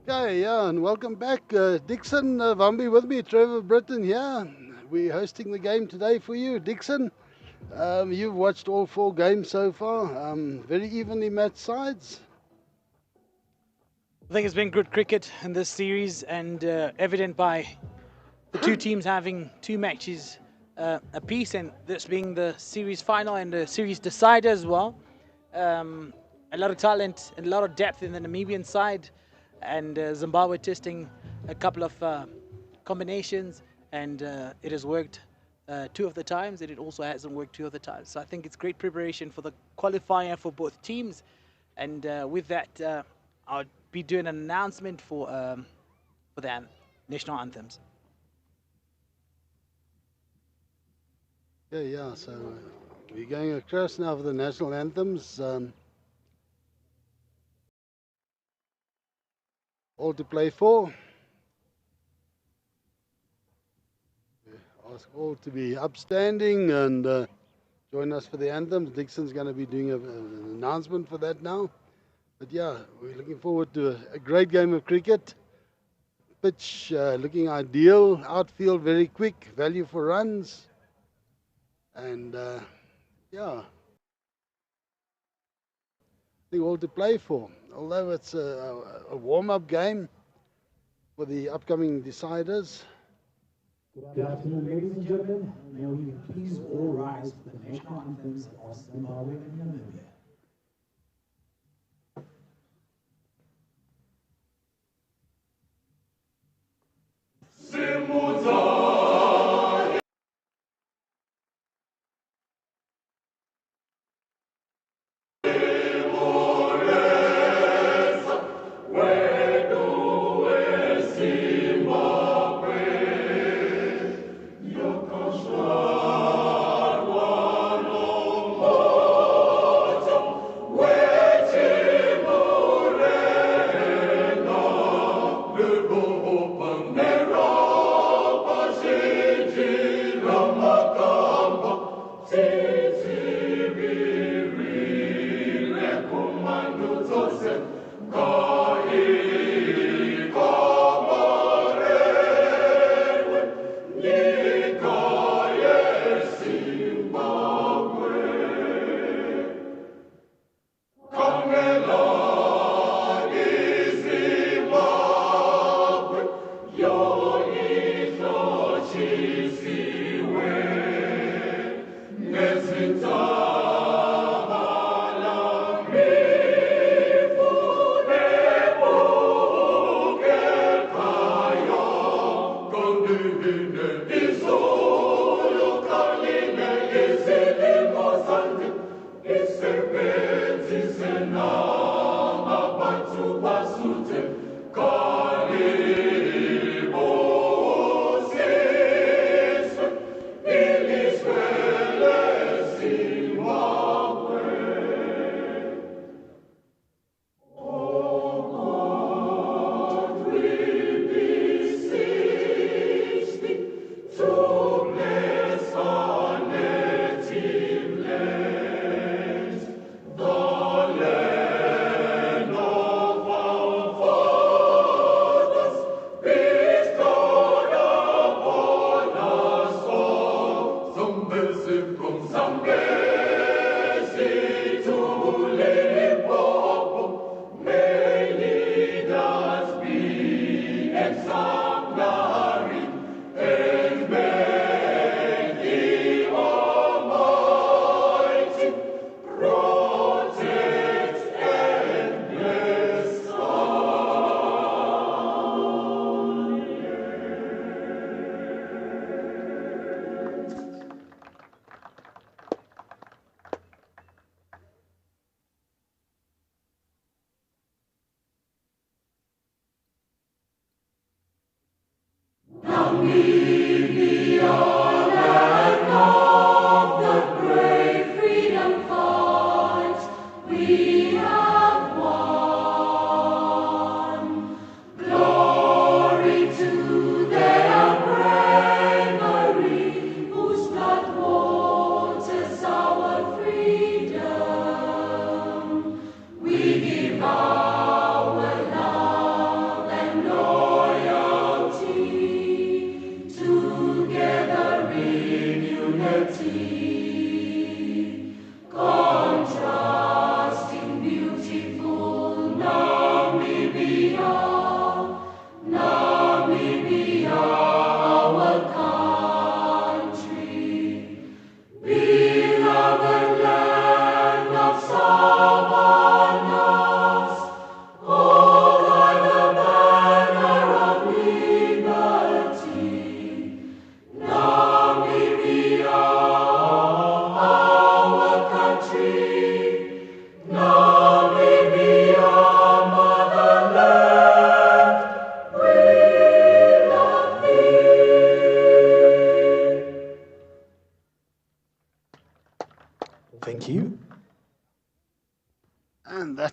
Yeah, and welcome back. Dixon, Vambi with me, Trevor Britton here. We're hosting the game today for you. Dixon, you've watched all four games so far, very evenly matched sides. I think it's been good cricket in this series and evident by the two teams having two matches apiece, and this being the series final and the series decider as well. A lot of talent and a lot of depth in the Namibian side, and Zimbabwe testing a couple of combinations, and it has worked two of the times, and it also hasn't worked two of the times. So I think it's great preparation for the qualifier for both teams, and with that, I'll be doing an announcement for the national anthems. Yeah. So we're going across now for the national anthems. All to play for. Ask all to be upstanding and join us for the anthems. Dixon's going to be doing an announcement for that now. But yeah, we're looking forward to a great game of cricket. Pitch looking ideal. Outfield very quick. Value for runs. And yeah, I think all to play for. Although it's a warm-up game for the upcoming deciders. Good afternoon, ladies and gentlemen. May we please all rise for the national anthems of Zimbabwe and Namibia.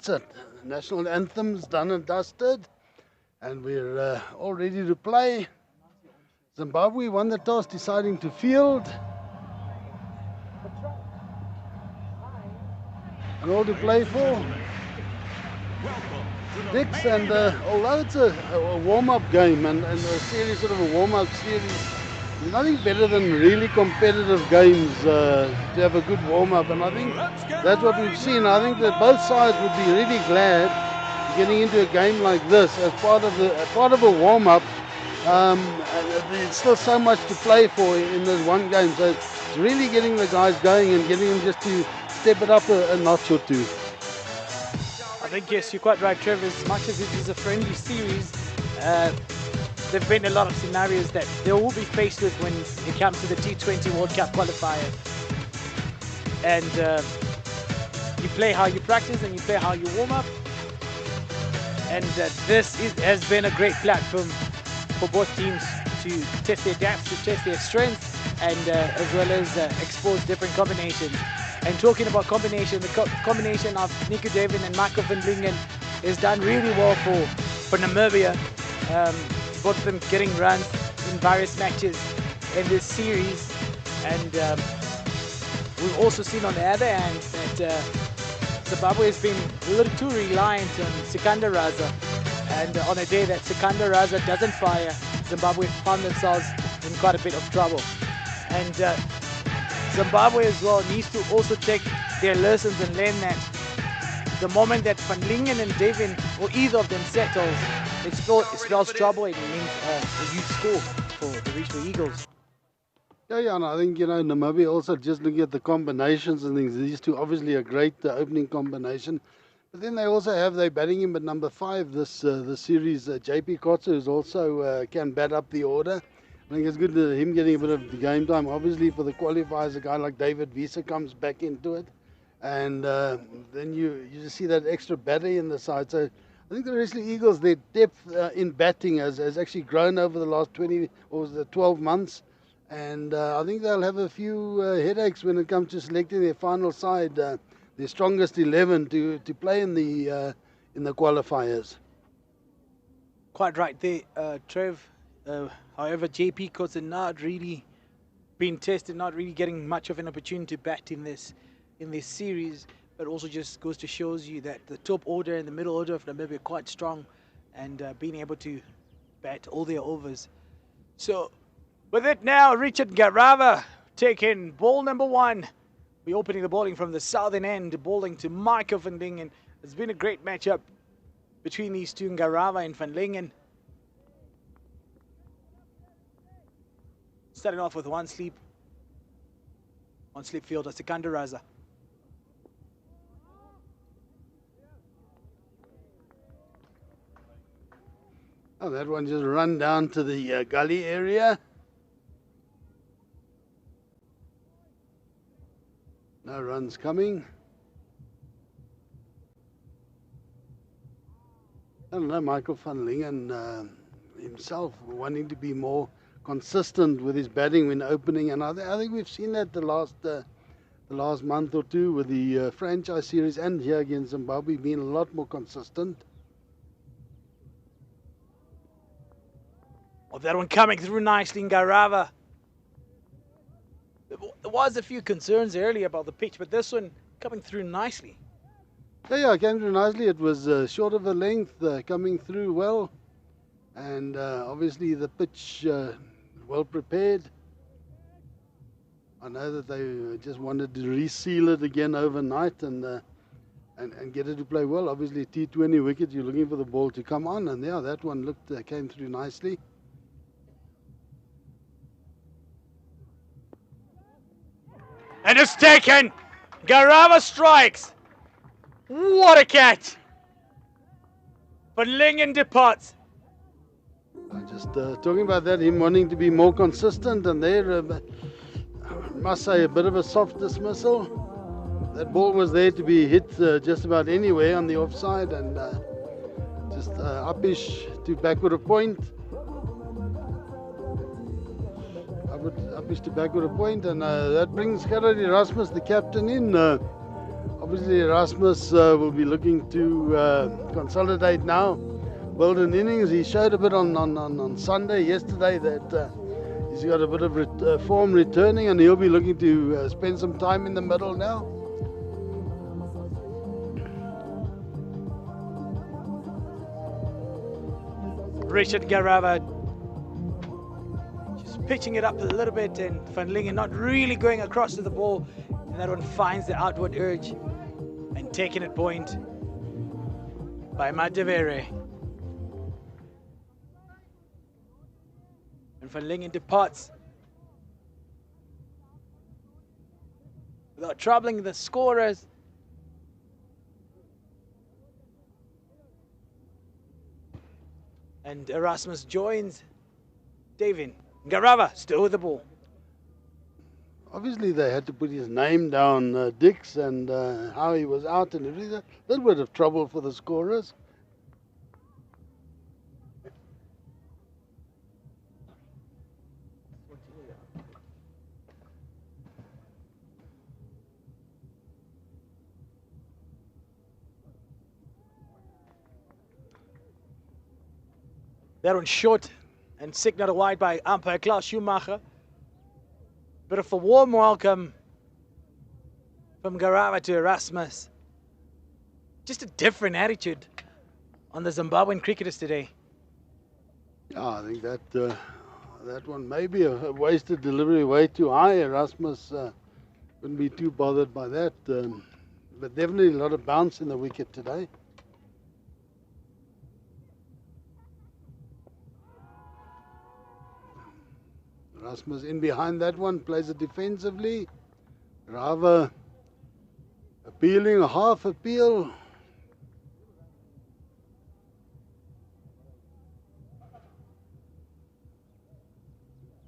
that's it. National anthem's done and dusted, and we're all ready to play. Zimbabwe won the toss, deciding to field. And all to play for. Dix, and although it's a warm-up game and a series, sort of a warm-up series, there's nothing better than really competitive games to have a good warm-up, and I think that's what we've seen. I think that both sides would be really glad getting into a game like this as part of a warm-up. There's still so much to play for in this one game, so it's really getting the guys going and getting them just to step it up a notch or two. I think, yes, you're quite right, Trevor. As much as it is a friendly series, there have been a lot of scenarios that they will be faced with when it comes to the T20 World Cup qualifier. And you play how you practice and you play how you warm up. And has been a great platform for both teams to test their depth, to test their strengths, and as well as expose different combinations. And talking about combination, the combination of Nico David and Michael van Lingen is done really well for Namibia. Both of them getting runs in various matches in this series. And we've also seen on the other hand that Zimbabwe has been a little too reliant on Sikandar Raza. And on a day that Sikandar Raza doesn't fire, Zimbabwe found themselves in quite a bit of trouble. And Zimbabwe as well needs to also take their lessons and learn that the moment that Van Lingen and David or either of them settles, it spells trouble. It means a huge score for the Regional Eagles. Yeah, and I think, Namibia also, just looking at the combinations and things, these two obviously a great opening combination. But then they also have, they're batting him at number 5 this series, JP Kotze, who's also can bat up the order. I think it's good that him getting a bit of the game time. Obviously, for the qualifiers, a guy like David Visa comes back into it. And then you just see that extra batter in the side. So I think the Regional Eagles, their depth in batting has actually grown over the last 12 months. And I think they'll have a few headaches when it comes to selecting their final side, their strongest 11 to play in the qualifiers. Quite right there, Trev. However, JP Kotze not really being tested, not really getting much of an opportunity to bat in this series, but also just goes to shows you that the top order and the middle order of Namibia are quite strong, and being able to bat all their overs. So with it now, Richard Garava taking ball number 1. We're opening the bowling from the southern end, bowling to Michael van Lingen. It's been a great matchup between these two, Garava and van Lingen. Starting off with one sleep fielder, Sikandar Raza. Oh, that one just run down to the gully area. No runs coming. I don't know, Michael van Lingen himself wanting to be more consistent with his batting when opening, and I think we've seen that the last month or two with the franchise series and here against Zimbabwe being a lot more consistent. Oh, that one coming through nicely in Garava. There was a few concerns earlier about the pitch, but this one coming through nicely. Yeah, it came through nicely. It was short of a length, coming through well, and obviously the pitch well prepared. I know that they just wanted to reseal it again overnight and get it to play well. Obviously, T20 wicket, you're looking for the ball to come on, and yeah, that one came through nicely. And it's taken. Garava strikes. What a catch. Van Lingen departs. Just talking about that, him wanting to be more consistent, and there, I must say, a bit of a soft dismissal. That ball was there to be hit just about anywhere on the offside, and just uppish to backward a point. Uppish to backward a point, and that brings Gerard Erasmus, the captain, in. Obviously, Erasmus will be looking to consolidate now, build an innings. He showed a bit on Sunday, yesterday, that he's got a bit of form returning, and he'll be looking to spend some time in the middle now. Richard Garava just pitching it up a little bit, and Van Lingen not really going across to the ball, and that one finds the outward edge and taking it point by Madevere. And Van Lingen departs without troubling the scorers. And Erasmus joins David. Garava still with the ball. Obviously, they had to put his name down, Dix, and how he was out, and everything. A little bit of trouble for the scorers. That one short and signaled wide by umpire Klaus Schumacher. Bit of a warm welcome from Garava to Erasmus. Just a different attitude on the Zimbabwean cricketers today. Yeah, I think that that one may be a wasted delivery way too high. Erasmus wouldn't be too bothered by that. But definitely a lot of bounce in the wicket today. Erasmus in behind that one, plays it defensively. Rava appealing, a half appeal.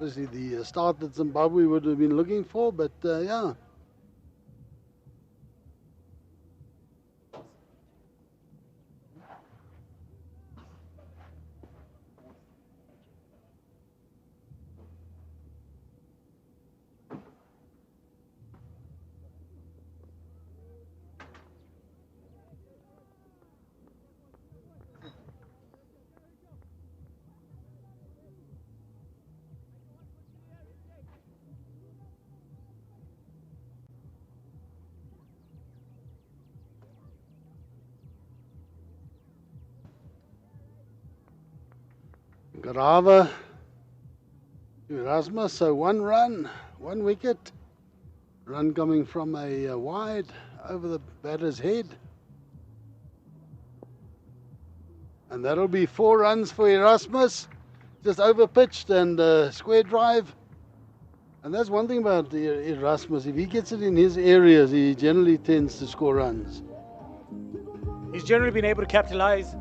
Obviously the start that Zimbabwe would have been looking for, but yeah. Garava to Erasmus, so 1 run, 1 wicket. Run coming from a wide over the batter's head. And that'll be 4 runs for Erasmus. Just over pitched and square drive. And that's one thing about Erasmus. If he gets it in his areas, he generally tends to score runs. He's generally been able to capitalize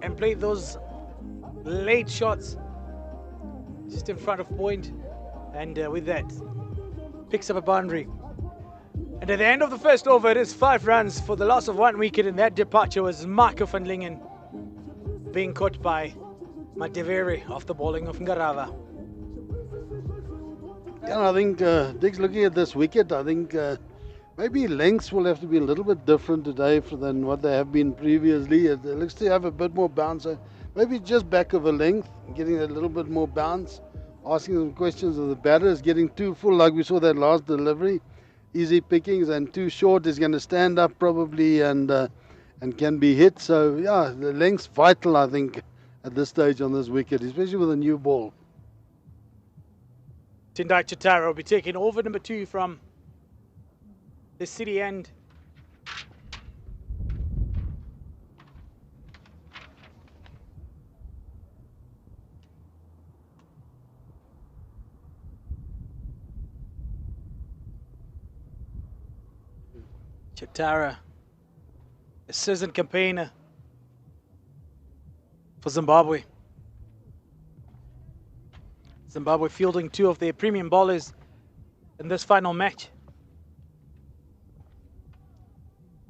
and play those late shots just in front of point, and with that picks up a boundary. And at the end of the first over, it is 5 runs for the loss of 1 wicket, and that departure was Marco van Lingen being caught by Matevere off the bowling of Garava. Yeah, I think Dick's looking at this wicket. I think maybe lengths will have to be a little bit different today than what they have been previously. It looks to have a bit more bounce. Maybe just back of a length, getting a little bit more bounce, asking some questions of the batters, getting too full like we saw that last delivery, easy pickings, and too short is going to stand up probably and can be hit. So yeah, the length's vital, I think, at this stage on this wicket, especially with a new ball. Tendai Chatara will be taking over number 2 from the city end. Chatara, a seasoned campaigner for Zimbabwe. Zimbabwe fielding 2 of their premium bowlers in this final match.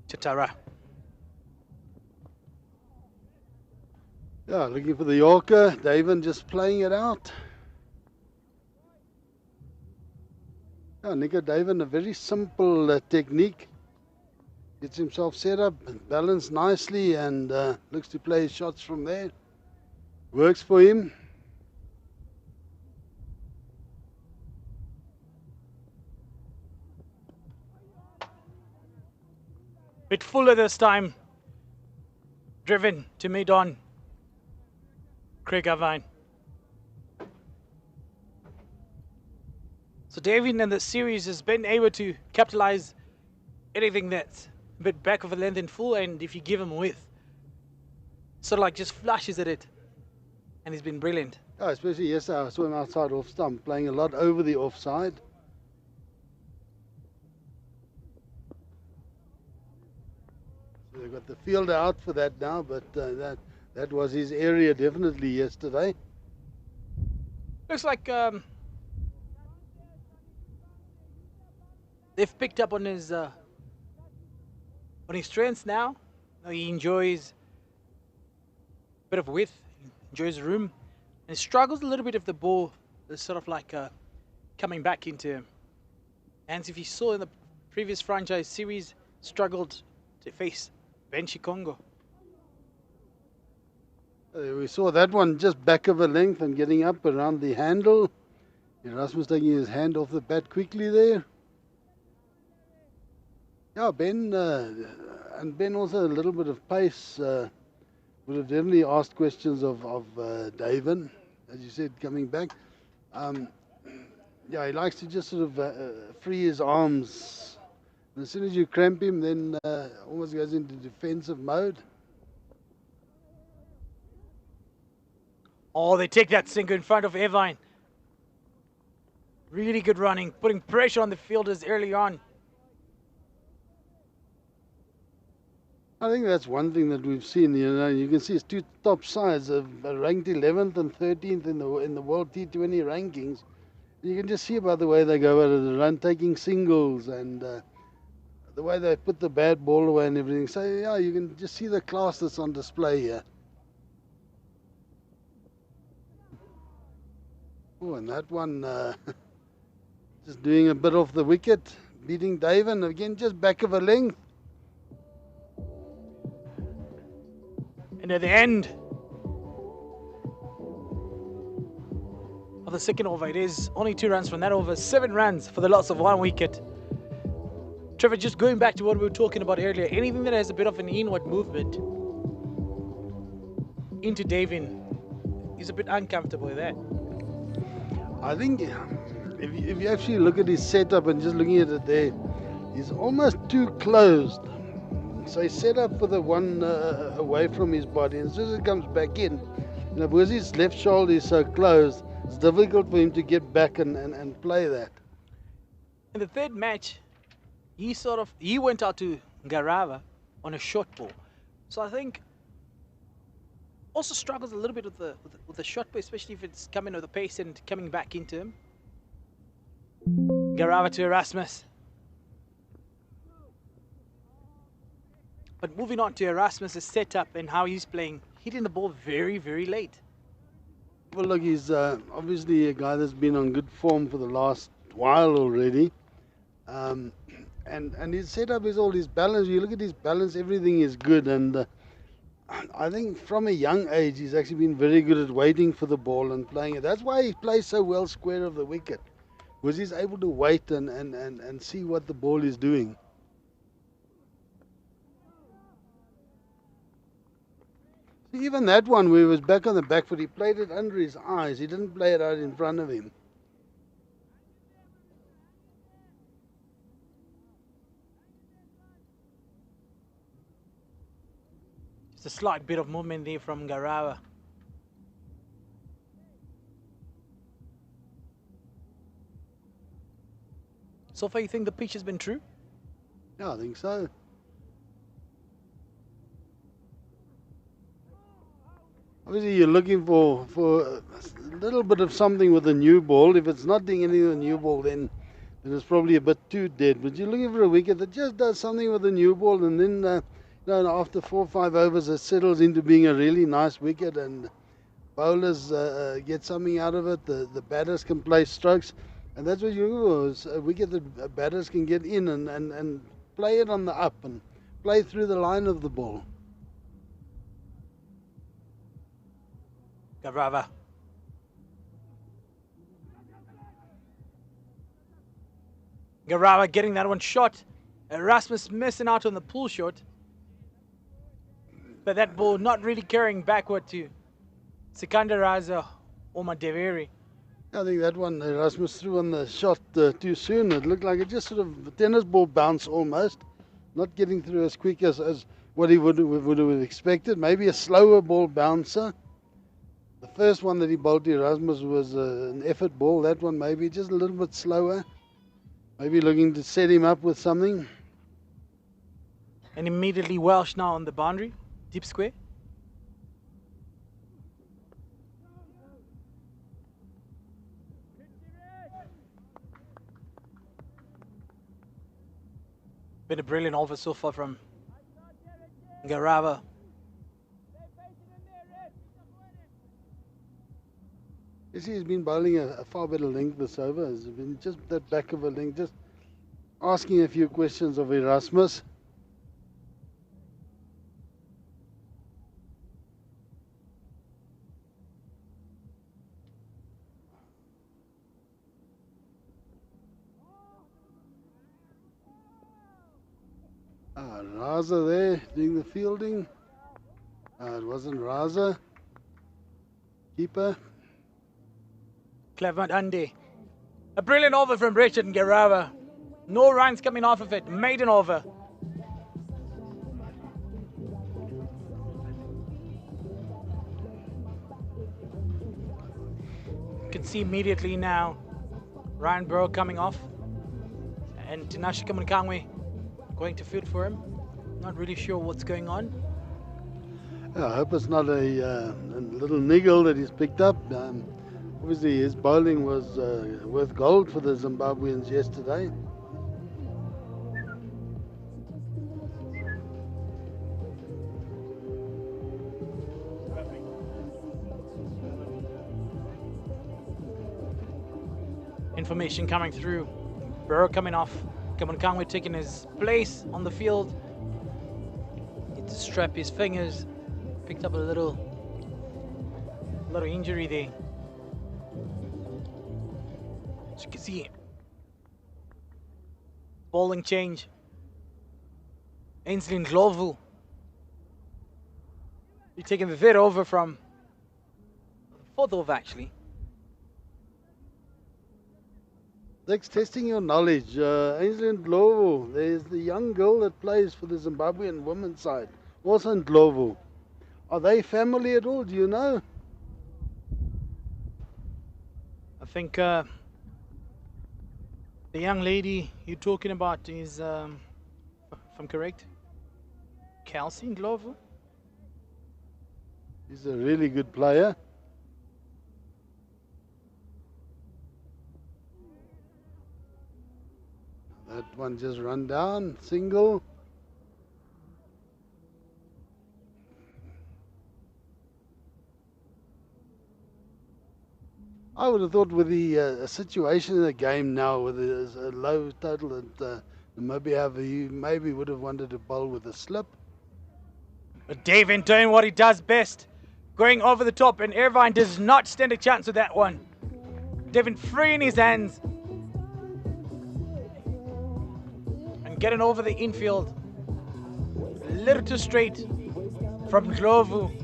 Chatara. Yeah, looking for the Yorker. David just playing it out. Yeah, Nico David, a very simple technique. Gets himself set up, balanced nicely, and looks to play his shots from there. Works for him. Bit fuller this time. Driven to mid-on. Craig Avine. So Davian in the series has been able to capitalize anything that's a bit back of a length in full, and if you give him width, sort of like just flashes at it, and he's been brilliant. Oh, especially yesterday, I saw him outside off stump, playing a lot over the offside. So they've got the fielder out for that now, but that was his area definitely yesterday. Looks like they've picked up on his strengths now. He enjoys a bit of width, enjoys room, and struggles a little bit if the ball is sort of like coming back into him. And if you saw in the previous franchise series, struggled to face Ben Chikongo. We saw that one just back of a length and getting up around the handle. Erasmus taking his hand off the bat quickly there. Yeah, Ben, and Ben also a little bit of pace. Would have definitely asked questions of Davin, as you said, coming back. Yeah, he likes to just sort of free his arms. And as soon as you cramp him, then almost goes into defensive mode. Oh, they take that sinker in front of Evine. Really good running, putting pressure on the fielders early on. I think that's one thing that we've seen. You can see his two top sides are ranked 11th and 13th in the World T20 rankings. You can just see by the way they go out of the run, taking singles, and the way they put the bad ball away and everything. So yeah, you can just see the class that's on display here. Oh, and that one just doing a bit off the wicket, beating Davin again, just back of a length. And at the end of the second over, it is only 2 runs from that over, 7 runs for the loss of 1 wicket. Trevor, just going back to what we were talking about earlier, anything that has a bit of an inward movement into Davin is a bit uncomfortable with that. I think if you actually look at his setup and just looking at it there, he's almost too closed. So he's set up for the one away from his body, and as soon as it comes back in, because his left shoulder is so closed, it's difficult for him to get back and play that. In the third match, he went out to Garava on a short ball. So I think also struggles a little bit with the short ball, especially if it's coming with the pace and coming back into him. Garava to Erasmus. But moving on to Erasmus' setup and how he's playing, hitting the ball very, very late. Well, look, he's obviously a guy that's been on good form for the last while already. And his setup is all his balance. You look at his balance, everything is good. And I think from a young age, he's actually been very good at waiting for the ball and playing it. That's why he plays so well square of the wicket, because he's able to wait and see what the ball is doing. Even that one where he was back on the back foot, he played it under his eyes. He didn't play it out in front of him. Just a slight bit of movement there from Garava. So far, you think the pitch has been true? Yeah, I think so. Obviously, you're looking for a little bit of something with the new ball. If it's not doing anything with the new ball, then it's probably a bit too dead. But you're looking for a wicket that just does something with the new ball, and then after 4 or 5 overs, it settles into being a really nice wicket, and bowlers get something out of it. The batters can play strokes, and that's what you're looking for, is a wicket that batters can get in and play it on the up and play through the line of the ball. Garava. Garava getting that one shot. Erasmus missing out on the pull shot. But that ball not really carrying backward to Sikandaraza or Madeveri. I think that one Erasmus threw on the shot too soon. It looked like it just sort of a tennis ball bounce almost. Not getting through as quick as what he would have expected. Maybe a slower ball bouncer. The first one that he bowled to Erasmus was an effort ball. That one maybe just a little bit slower. Maybe looking to set him up with something. And immediately Welsh now on the boundary. Deep square. Been a brilliant over so far from Garava. You see, he's been bowling a far better length this over. It's been just that back of a length, just asking a few questions of Erasmus. Raza there doing the fielding. It wasn't Raza. Keeper. Clever Ande. A brilliant over from Richard and Garava. No runs coming off of it. Maiden over. You can see immediately now Ryan Burrow coming off. And Tinashe Kamunkangwe going to field for him. Not really sure what's going on. Yeah, I hope it's not a little niggle that he's picked up. Obviously his bowling was worth gold for the Zimbabweans yesterday. Information coming through. Burrow coming off. Kamunkangwe taking his place on the field. Need to strap his fingers. Picked up a little injury there. As you can see, bowling change. Ainsley Ndlovu. He's taking the vid over from fourth over actually. Thanks, testing your knowledge. Ainsley Ndlovu, there's the young girl that plays for the Zimbabwean women's side. Also Ndlovu. Are they family at all? Do you know? I think the young lady you're talking about is, if I'm correct, Kelsey Ndlovu. He's a really good player. That one just run down, single. I would have thought with the situation in the game now, with a low total that Namibia have, he maybe would have wanted to bowl with a slip. But David doing what he does best, going over the top, and Irvine does not stand a chance with that one. David free in his hands. And getting over the infield. A little too straight from Ndlovu.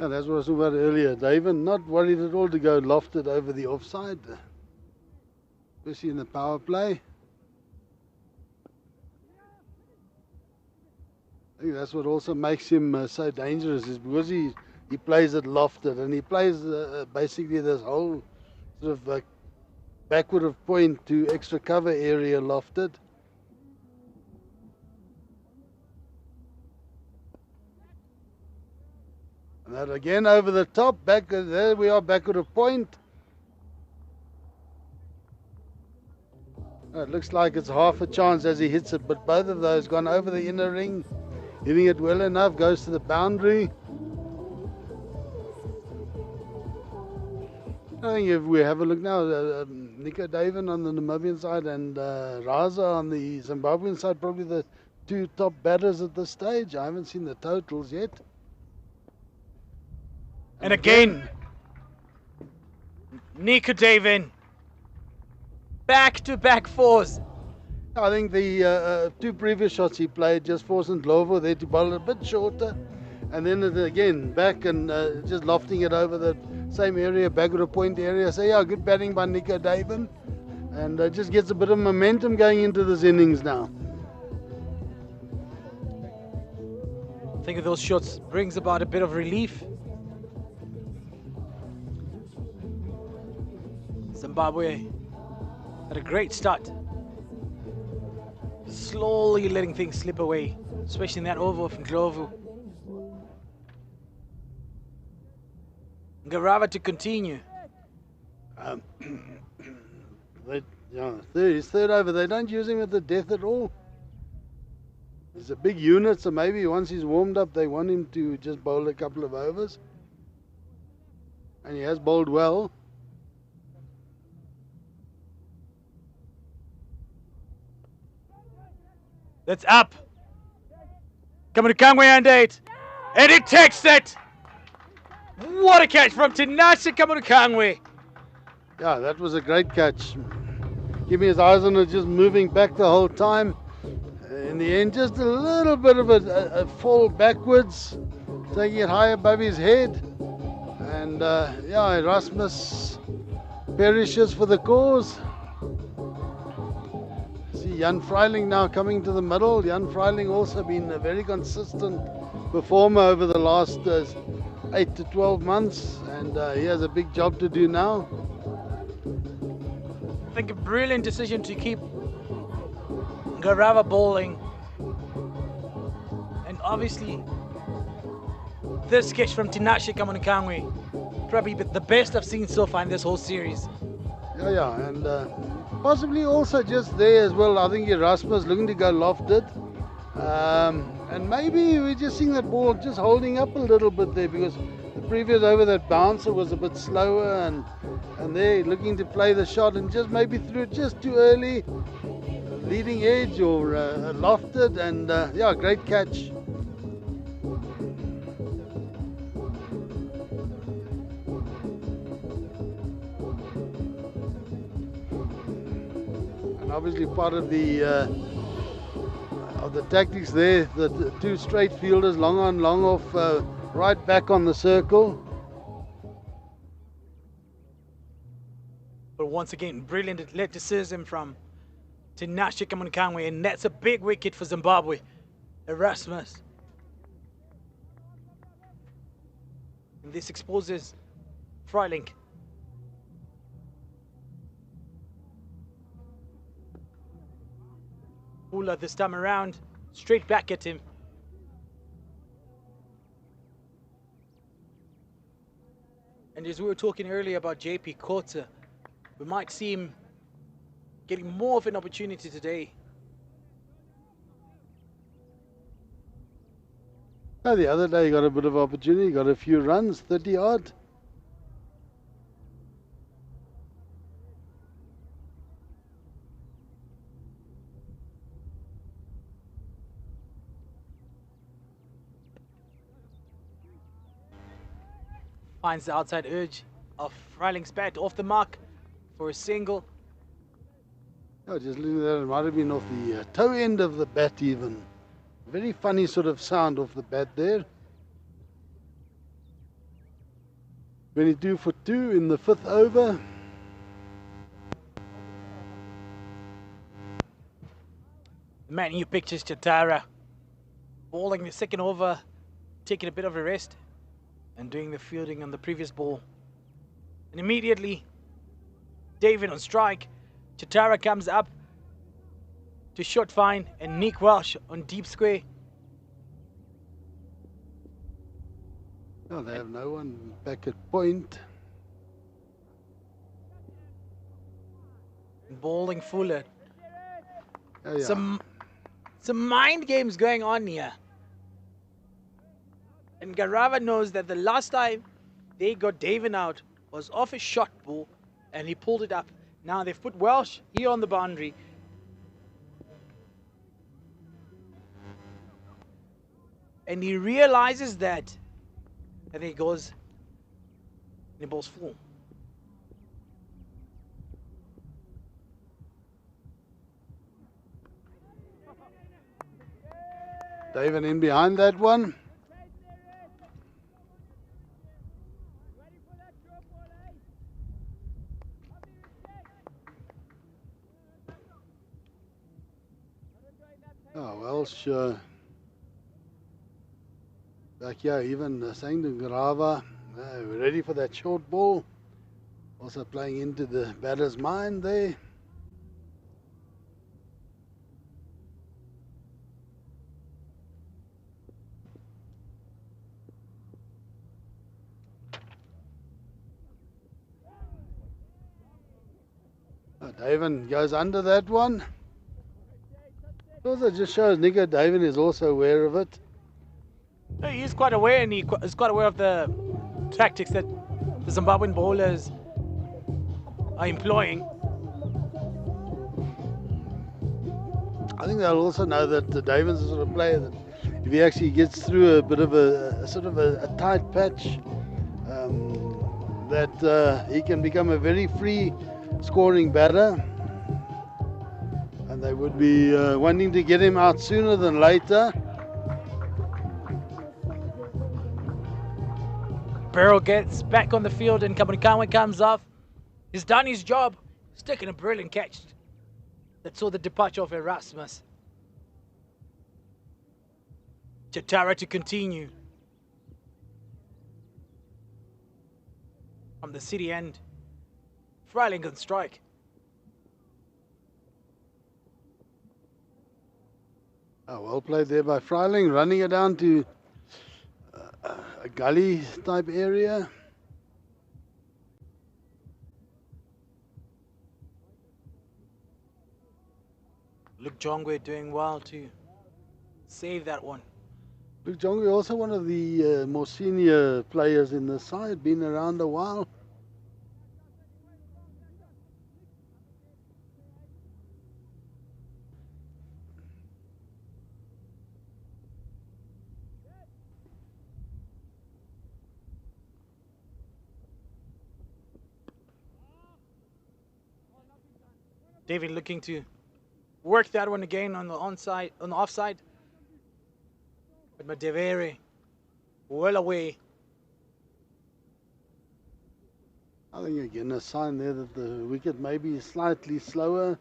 Yeah, that's what I was talking about earlier. David, not worried at all to go lofted over the offside, especially in the power play. I think that's what also makes him so dangerous, is because he plays it lofted, and he plays basically this whole sort of backward of point to extra cover area lofted. And that again over the top, back there we are, backward of point. It looks like it's half a chance as he hits it, but both of those gone over the inner ring, hitting it well enough, goes to the boundary. I think if we have a look now, Nico Daven on the Namibian side and Raza on the Zimbabwean side, probably the two top batters at this stage. I haven't seen the totals yet. And again, Nico Daven, back-to-back fours. I think the two previous shots he played just forced Ndlovu there to bowl it a bit shorter. And then again, back and just lofting it over the same area, Bagura Point area. So yeah, good batting by Nico Daven. And just gets a bit of momentum going into this innings now. I think those shots brings about a bit of relief. Zimbabwe had a great start. Slowly letting things slip away, especially in that over from Ndlovu. Garava to continue. His third over, they don't use him at the death at all. He's a big unit, so maybe once he's warmed up, they want him to just bowl a couple of overs. And he has bowled well. That's up. Coming to Kangwe and 8. And he takes it. What a catch from Tinashe Kangwe. Yeah, that was a great catch. Give me his eyes on it, just moving back the whole time. In the end, just a little bit of a fall backwards, taking it high above his head. And yeah, Erasmus perishes for the cause. See Jan Freiling now coming to the middle. Jan Freiling also been a very consistent performer over the last 8 to 12 months, and he has a big job to do now. I think a brilliant decision to keep Garava bowling. And obviously, this catch from Tinashe Kangwe, probably the best I've seen so far in this whole series. Yeah, and possibly also just there as well. I think Erasmus looking to go lofted. And maybe we're just seeing that ball just holding up a little bit there, because the previous over that bouncer was a bit slower, and they're looking to play the shot and just maybe threw it just too early, leading edge or lofted, and yeah, great catch. And obviously part of the tactics there, the two straight fielders, long on, long off, right back on the circle. But once again, brilliant athleticism from Tinashe Kangwe, and that's a big wicket for Zimbabwe. Erasmus. And this exposes Freiling. Hula this time around, straight back at him. And as we were talking earlier about JP Kota, we might see him getting more of an opportunity today. Oh, the other day he got a bit of opportunity, got a few runs, 30 odd. Finds the outside edge of Freiling's bat off the mark for a single. Oh, just looking at that, it might have been off the toe end of the bat even. Very funny sort of sound off the bat there. 22 for 2 in the 5th over. The man you pictures Chatara bowling the second over, taking a bit of a rest and doing the fielding on the previous ball. And immediately, David on strike. Chatara comes up to short fine, and Nick Welsh on deep square. Oh, they have no one back at point. Bowling Fuller. Oh, yeah. Some mind games going on here. And Garava knows that the last time they got David out was off a shot ball, and he pulled it up Now they've put Welsh here on the boundary. And he realizes that. And there he goes. And the ball's full. David in behind that one. Oh, Welsh back here, even saying to Grava, we're ready for that short ball. Also playing into the batter's mind there. David goes under that one. It also just shows Nico David is also aware of it. He is quite aware, and he is quite aware of the tactics that the Zimbabwean bowlers are employing. I think they'll also know that David's the sort of player that if he actually gets through a bit of a sort of a tight patch, that he can become a very free scoring batter. And they would be wanting to get him out sooner than later. Barrow gets back on the field and Kamunikawa comes off. He's done his job. He's taken a brilliant catch that saw the departure of Erasmus. Chatara to continue. From the city end. Freiling on strike. Oh, well played there by Freiling, running it down to a gully type area. Luke Jongwe doing well to save that one. Luke Jongwe also one of the more senior players in the side, been around a while. David looking to work that one again on the onside, on the offside. But Madevere well away. I think again a sign there that the wicket may be slightly slower.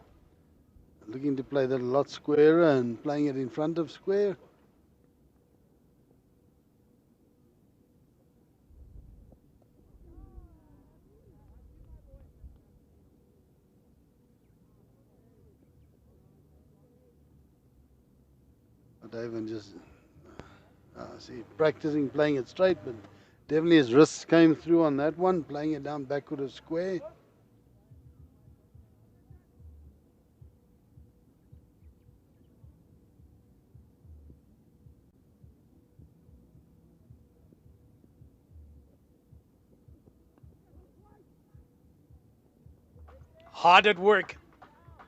Looking to play that a lot squarer and playing it in front of square. David just see practicing playing it straight, but definitely his wrists came through on that one, playing it down backward of square. Hard at work,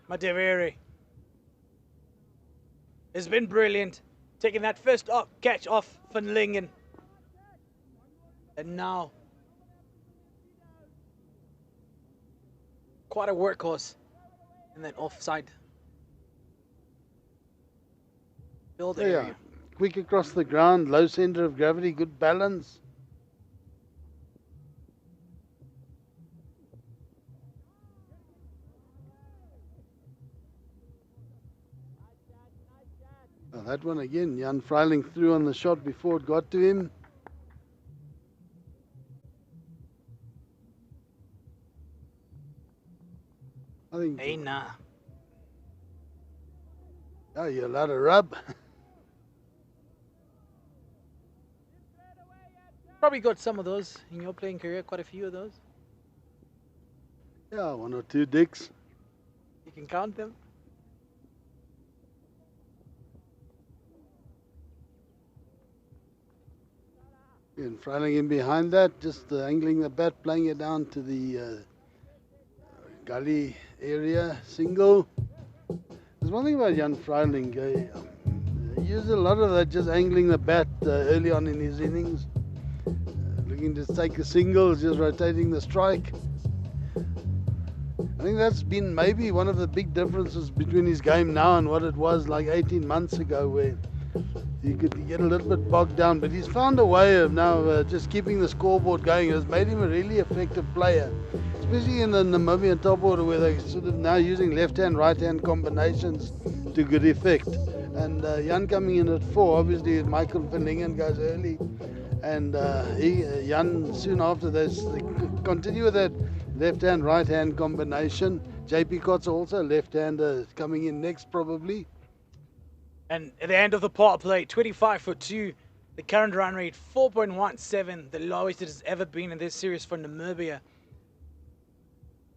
Madevere. It's been brilliant, taking that first catch off Van Lingen. And now, quite a workhorse in that offside field area. Yeah, quick across the ground, low center of gravity, good balance. Oh, that one again, Jan Freiling threw on the shot before it got to him. I think. Hey, nah. Oh, you're allowed to rub. Probably got some of those in your playing career, quite a few of those. Yeah, one or two dicks. You can count them. And Freiling in behind that, just angling the bat, playing it down to the gully area, single. There's one thing about Jan Freiling. He used a lot of that just angling the bat early on in his innings. Looking to take a single, just rotating the strike. I think that's been maybe one of the big differences between his game now and what it was like 18 months ago, where he could get a little bit bogged down. But he's found a way of now just keeping the scoreboard going. It has made him a really effective player, especially in the Namibian top order, where they're sort of now using left-hand, right-hand combinations to good effect. And Jan coming in at 4, obviously Michael van Lingen goes early, and Jan soon after this, they continue with that left-hand, right-hand combination. JP Kotz also left-hander coming in next probably. And at the end of the power play, 25 for 2. The current run rate, 4.17, the lowest it has ever been in this series for Namibia.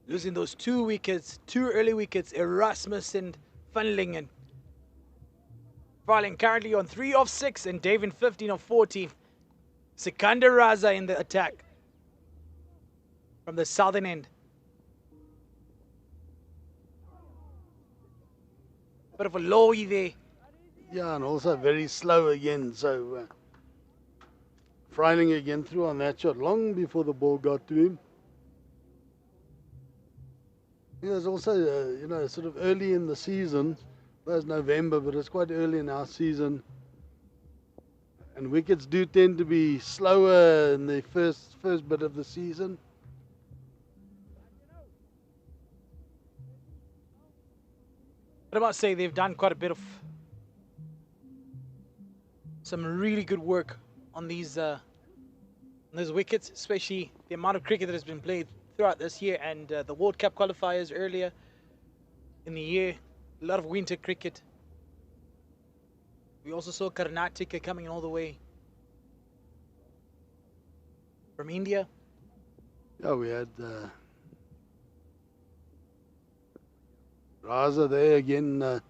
Losing those 2 wickets, 2 early wickets, Erasmus and van Lingen. Freiling currently on 3 of 6 and David 15 of 14. Sikandar Raza in the attack from the southern end. Bit of a lowy there. Yeah, and also very slow again. So Freiling again through on that shot long before the ball got to him. There's also, you know, sort of early in the season. Well, it's November, but it's quite early in our season. And wickets do tend to be slower in the first bit of the season. But I must say they've done quite a bit of some really good work on these wickets, especially the amount of cricket that has been played throughout this year and the World Cup qualifiers earlier in the year. A lot of winter cricket. We also saw Karnataka coming all the way from India. Yeah, we had Raza there again,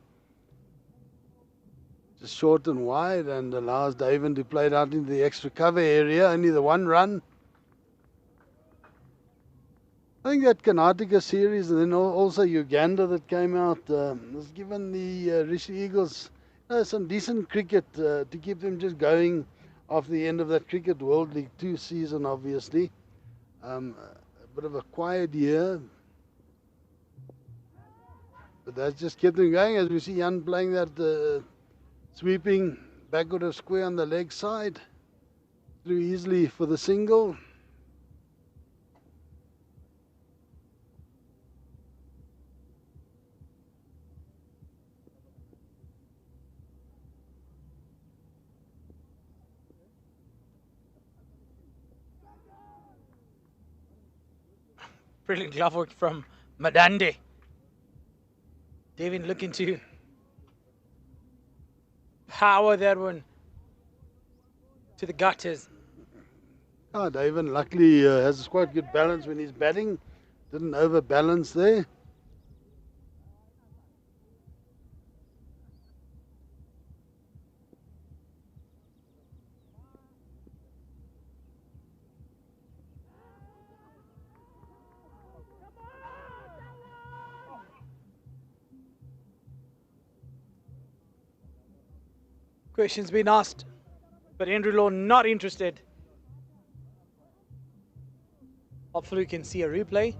just short and wide, and allows David to play it out into the extra cover area. Only the 1 run. I think that Karnataka series, and then also Uganda that came out, has given the Rishi Eagles some decent cricket to keep them just going after the end of that Cricket World League 2 season, obviously. A bit of a quiet year, but that's just kept them going, as we see Jan playing that sweeping backward of square on the leg side, through easily for the single. Brilliant glove work from Madande. David looking to power that one to the gutters. Oh, David luckily has quite good balance when he's batting. Didn't overbalance there. Questions been asked, but Andrew Law not interested. Hopefully we can see a replay.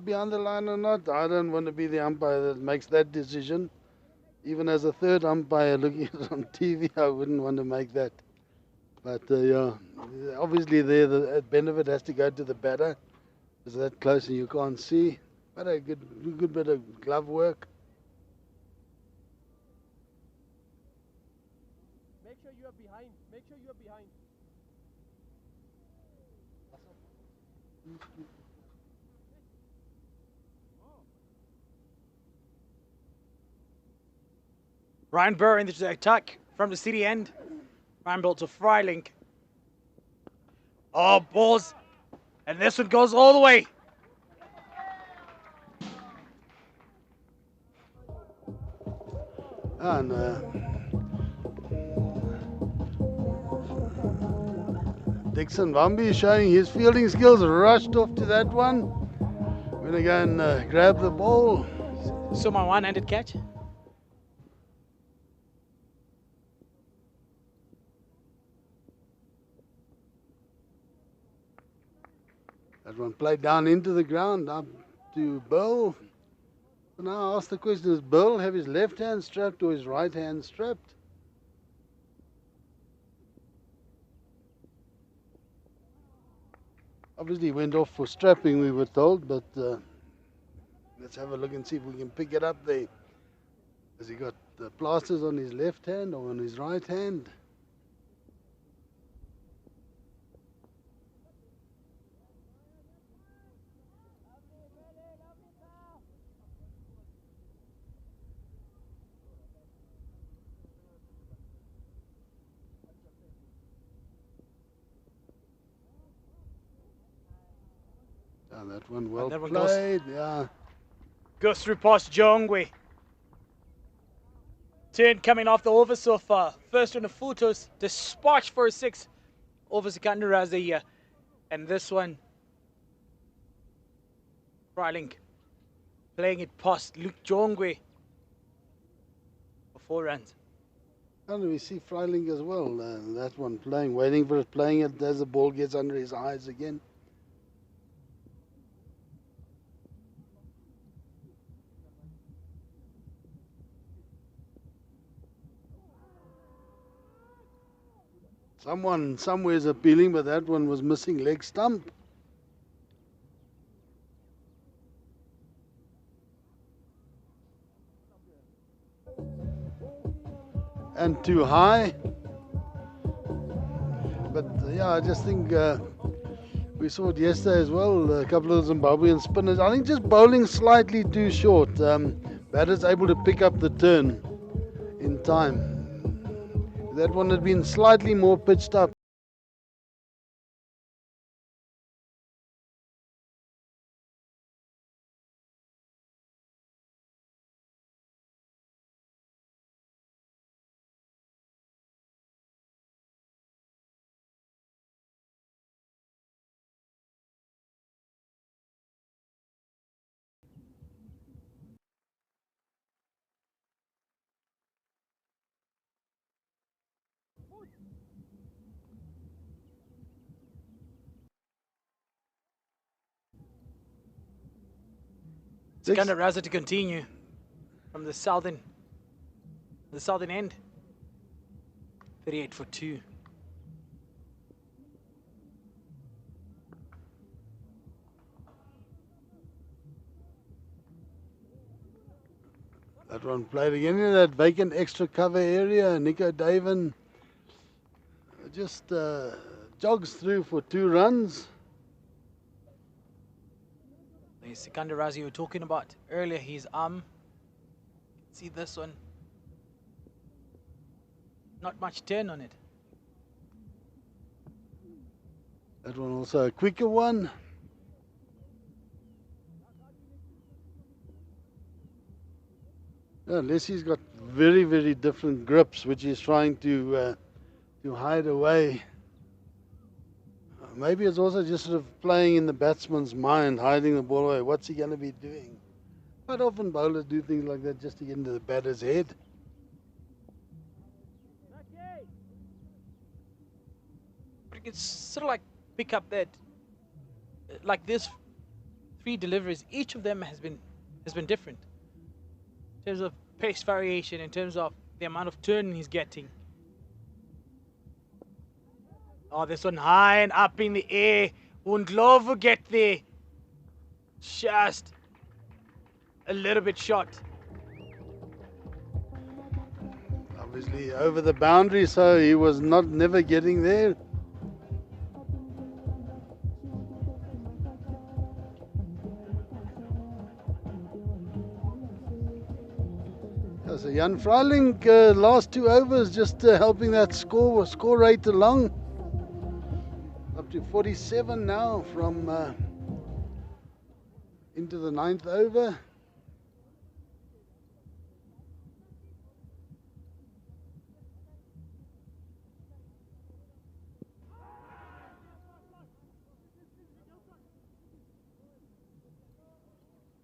Behind the line or not, I don't want to be the umpire that makes that decision. Even as a third umpire looking at it on TV, I wouldn't want to make that. But yeah, obviously there the benefit has to go to the batter. It's that close and you can't see. But a good bit of glove work. Ryan Burr into the attack from the city end. Ryan ball to Freilink. Oh, balls. And this one goes all the way. And Dixon Vambi showing his fielding skills, rushed off to that one. We're going to go and grab the ball. So my one-handed catch. That one played down into the ground, up to Bill. So now I ask the question, does Bill have his left hand strapped or his right hand strapped? Obviously he went off for strapping, we were told, but let's have a look and see if we can pick it up there. Has he got the plasters on his left hand or on his right hand? Oh, that one well that one played, yeah. Goes through past Jongwe. Turn coming off the over so far. First on the photos, dispatch for a 6 over Sikandar here. And this one, Freilink playing it past Luke Jongwe for 4 runs. And we see Freilink as well, that one playing, waiting for it, playing it as the ball gets under his eyes again. Someone somewhere is appealing, but that one was missing leg stump. And too high. But yeah, I just think we saw it yesterday as well, a couple of Zimbabwean spinners. I think just bowling slightly too short. Batters able to pick up the turn in time. That one had been slightly more pitched up. Sikandar Raza to continue from the southern end. 38 for 2. That one played again in that vacant extra cover area. Nico Daven just jogs through for 2 runs. The Sikandar Raza you were talking about earlier, his arm. See this one. Not much turn on it. That one also a quicker one. Yeah, Leslie's got very, very different grips, which he's trying to hide away. Maybe it's also just sort of playing in the batsman's mind, hiding the ball away. What's he going to be doing? Quite often bowlers do things like that just to get into the batter's head. It's sort of like pick up that, like this 3 deliveries. Each of them has been different in terms of pace variation, in terms of the amount of turn he's getting. Oh, this one high and up in the air. Won't love get there. Just a little bit short. Obviously over the boundary, so he was never getting there. So Jan Freiling, last 2 overs, just helping that score rate along. Up to 47 now from into the 9th over.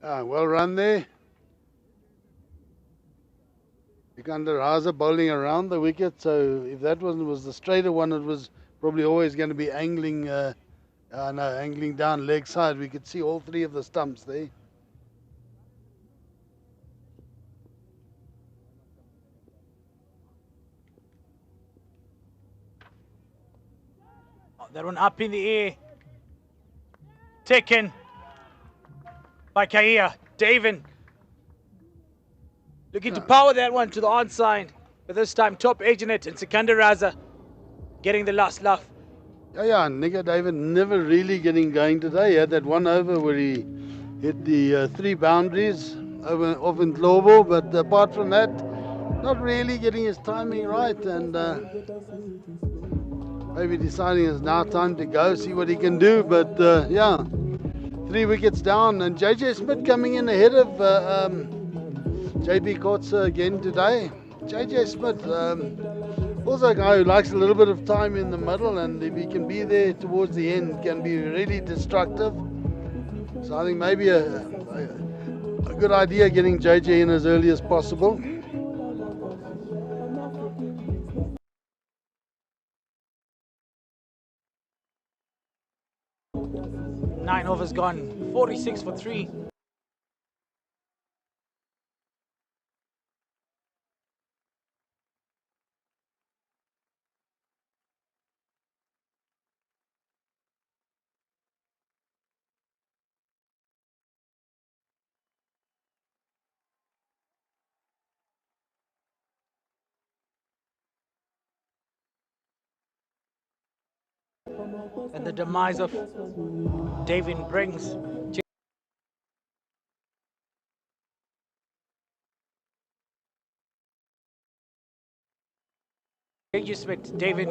Well run there. Raza bowling around the wicket, so if that one was the straighter one, it was probably always going to be angling, angling down leg side. We could see all 3 of the stumps there. Oh, that one up in the air. Taken by Kaia. David looking to power that one to the onside. But this time top edge in it, and Sikandar Raza getting the last laugh. Yeah, Nigger David never really getting going today. He had that 1 over where he hit the 3 boundaries off in global, but apart from that, not really getting his timing right, and maybe deciding it's now time to go, see what he can do. But yeah, 3 wickets down, and JJ Smith coming in ahead of JB Kotze again today. JJ Smith, also a guy who likes a little bit of time in the middle, and if he can be there towards the end, can be really destructive. So I think maybe a good idea getting JJ in as early as possible. 9 overs gone, 46 for 3. And the demise of David brings JJ Smith. David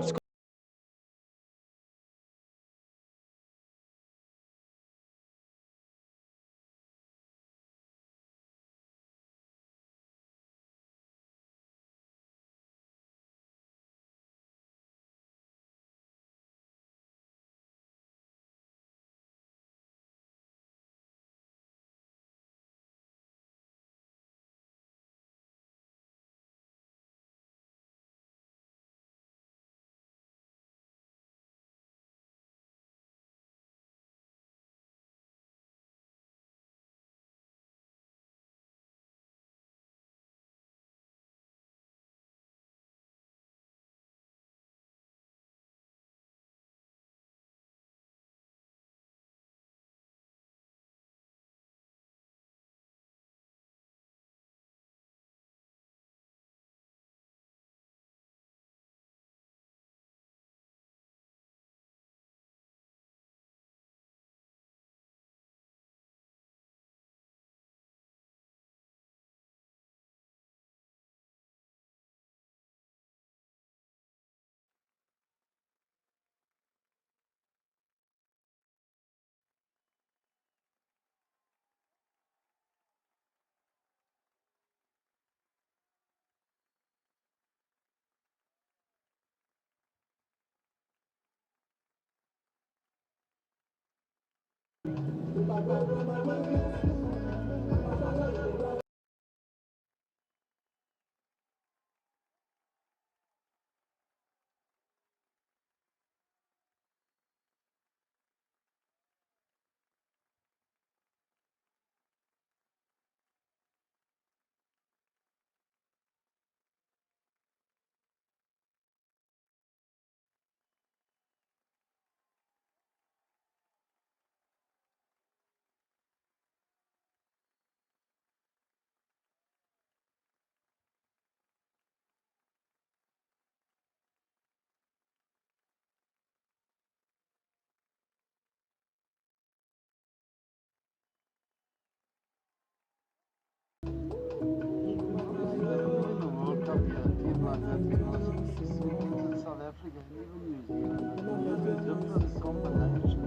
like that because it's in South Africa and even New Zealand. There's a different combination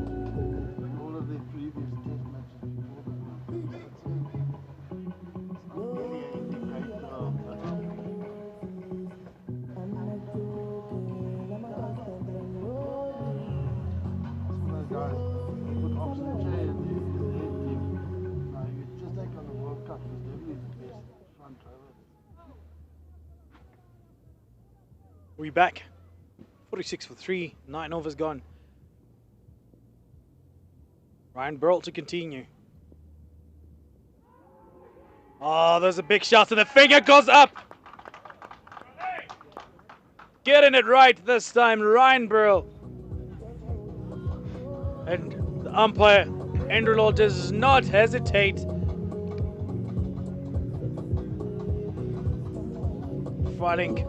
in all of the previous test matches before the World Cup. It's not really an indicator of some of those guys put Oxen Chair in their team. Now, if you just take on the World Cup, he's definitely the best front rower. We back. 46 for 3. 9 overs gone. Ryan Burl to continue. Oh, there's a big shot and the finger goes up. Getting it right this time, Ryan Burl. And the umpire, Andrew Law, does not hesitate. Fighting.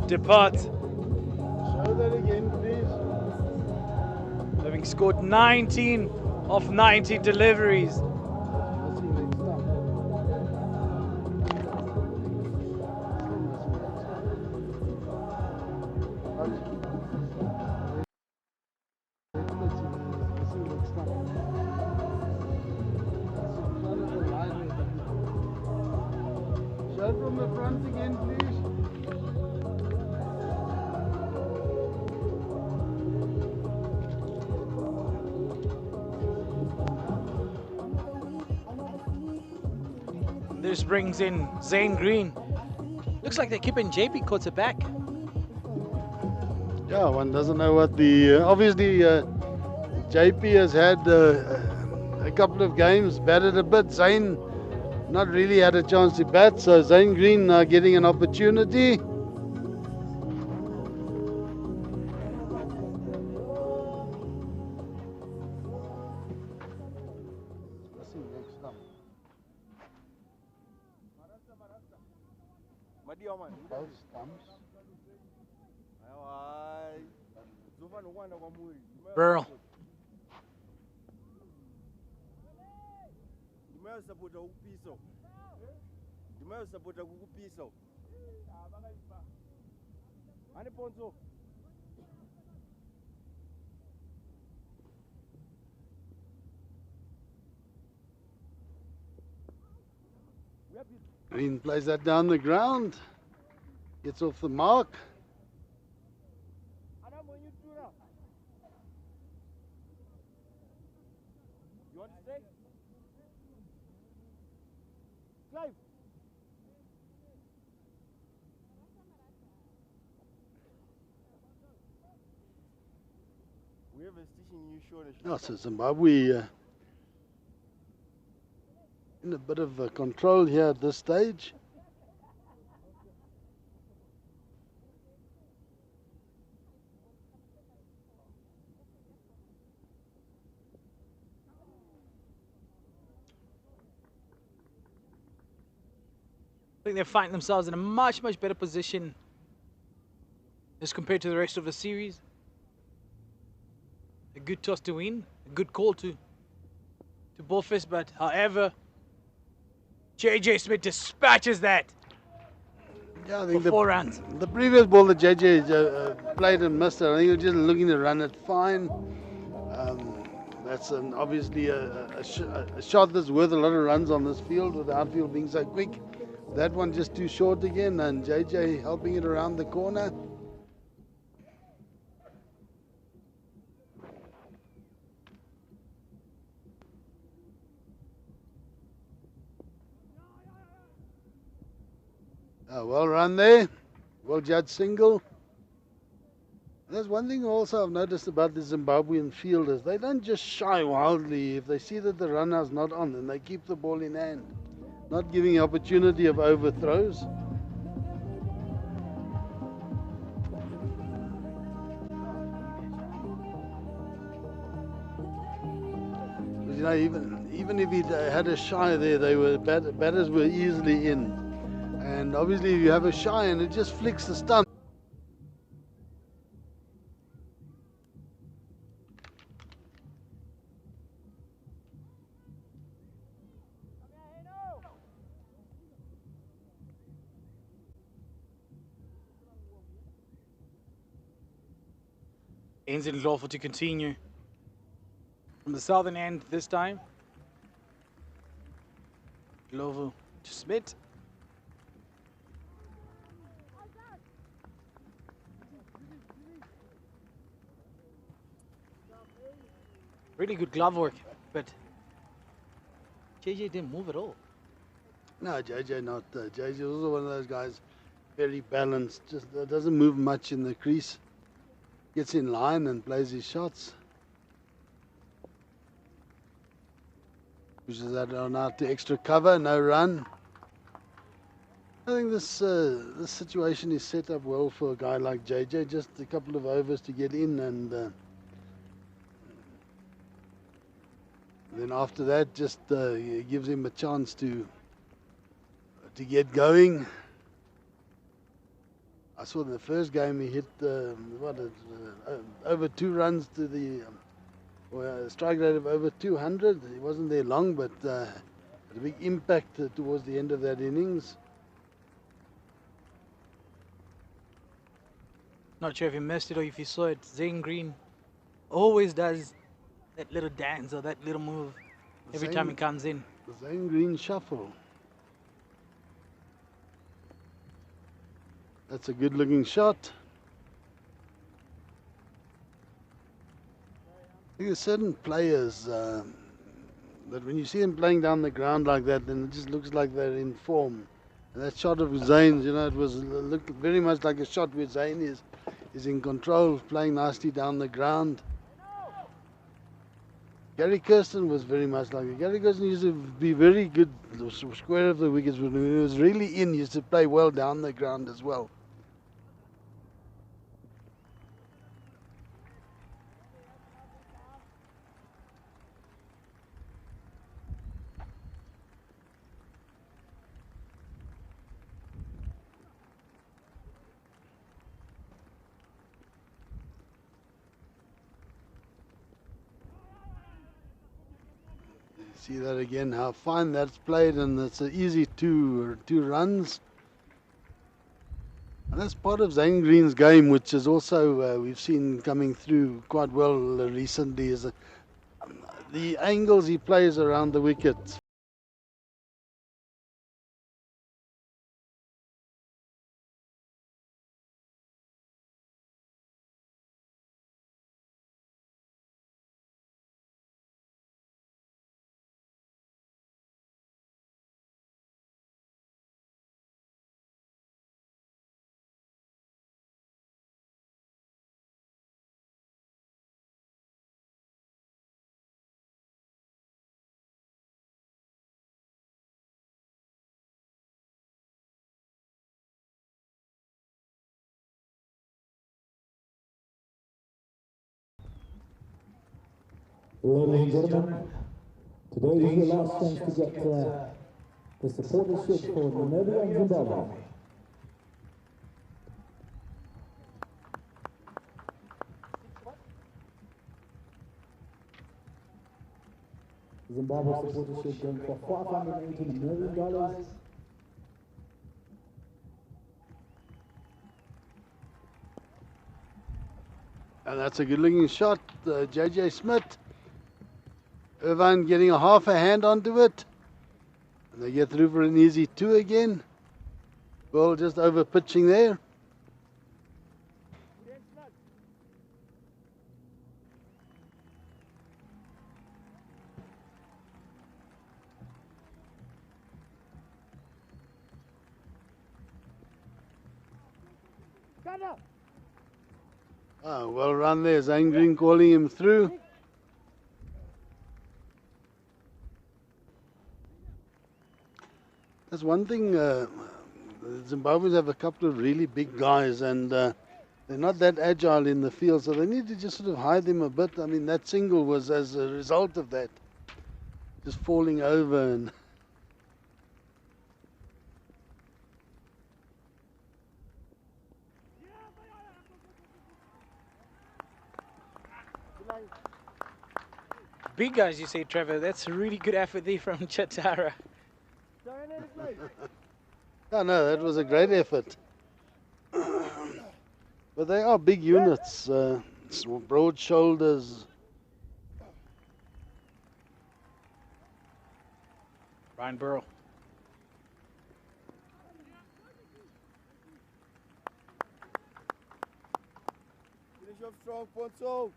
Depart. Show that again, please. Having scored 19 of 90 deliveries. We'll see next time. Show it from the front again, please. This brings in Zane Green. Looks like they're keeping JP quarterback. Yeah, one doesn't know what the obviously JP has had a couple of games, batted a bit. Zane not really had a chance to bat, so Zane Green getting an opportunity. Burl. Green plays that down the ground, gets off the mark. Oh, so Zimbabwe in a bit of control here at this stage. I think they find themselves in a much better position as compared to the rest of the series. A good toss to win, a good call to bowl first, but however, JJ Smith dispatches that. Yeah, I think for 4 runs. The previous ball that JJ played and missed it, I think he was just looking to run it fine. That's obviously a shot that's worth a lot of runs on this field with the outfield being so quick. That one just too short again, and JJ helping it around the corner. Well run there, well judged single. And there's one thing also I've noticed about the Zimbabwean fielders. They don't just shy wildly. If they see that the runner's not on, then they keep the ball in hand, not giving opportunity of overthrows. Because, you know, even if he had a shy there, batters were easily in. And obviously if you have a shy and it just flicks the stump. Ends in lawful to continue. From the southern end this time. Glovo to Smith. Really good glove work, but JJ didn't move at all. No, JJ not. JJ is also one of those guys, very balanced, just doesn't move much in the crease. Gets in line and plays his shots. Pushes that on out to extra cover, no run. I think this situation is set up well for a guy like JJ. Just a couple of overs to get in, and then after that, just gives him a chance to get going. I saw in the first game he hit over 2 runs to the strike rate of over 200. He wasn't there long, but had a big impact towards the end of that innings. Not sure if you missed it or if you saw it. Zane Green always does that little dance or that little move every time he comes in. The Zane Green shuffle. That's a good looking shot. I think there's certain players that when you see them playing down the ground like that, then it just looks like they're in form. And that shot of Zane's, you know, it looked very much like a shot where Zane is in control, playing nicely down the ground. Gary Kirsten was very much like it. Gary Kirsten used to be very good, square of the wickets, but when he was really in, he used to play well down the ground as well. See that again, how fine that's played, and it's an easy two runs. And that's part of Zane Green's game, which is also we've seen coming through quite well recently, is the angles he plays around the wickets. Ladies and gentlemen, today is your last chance to get the supportership for Namibia and Zimbabwe. Zimbabwe supportership going for $580 million. And that's a good looking shot, JJ Smith. Irvine getting a half a hand onto it. And they get through for an easy 2 again. Ball just over pitching there. Oh, well run there. Zane Green calling him through. That's one thing, Zimbabweans have a couple of really big guys, and they're not that agile in the field, so they need to just sort of hide them a bit. I mean, that single was as a result of that, just falling over. And big guys, you say, Trevor. That's a really good effort there from Chatara. Oh, no, that was a great effort. But they are big units. broad shoulders. Ryan Burrow. Finish off strong, Ponzo.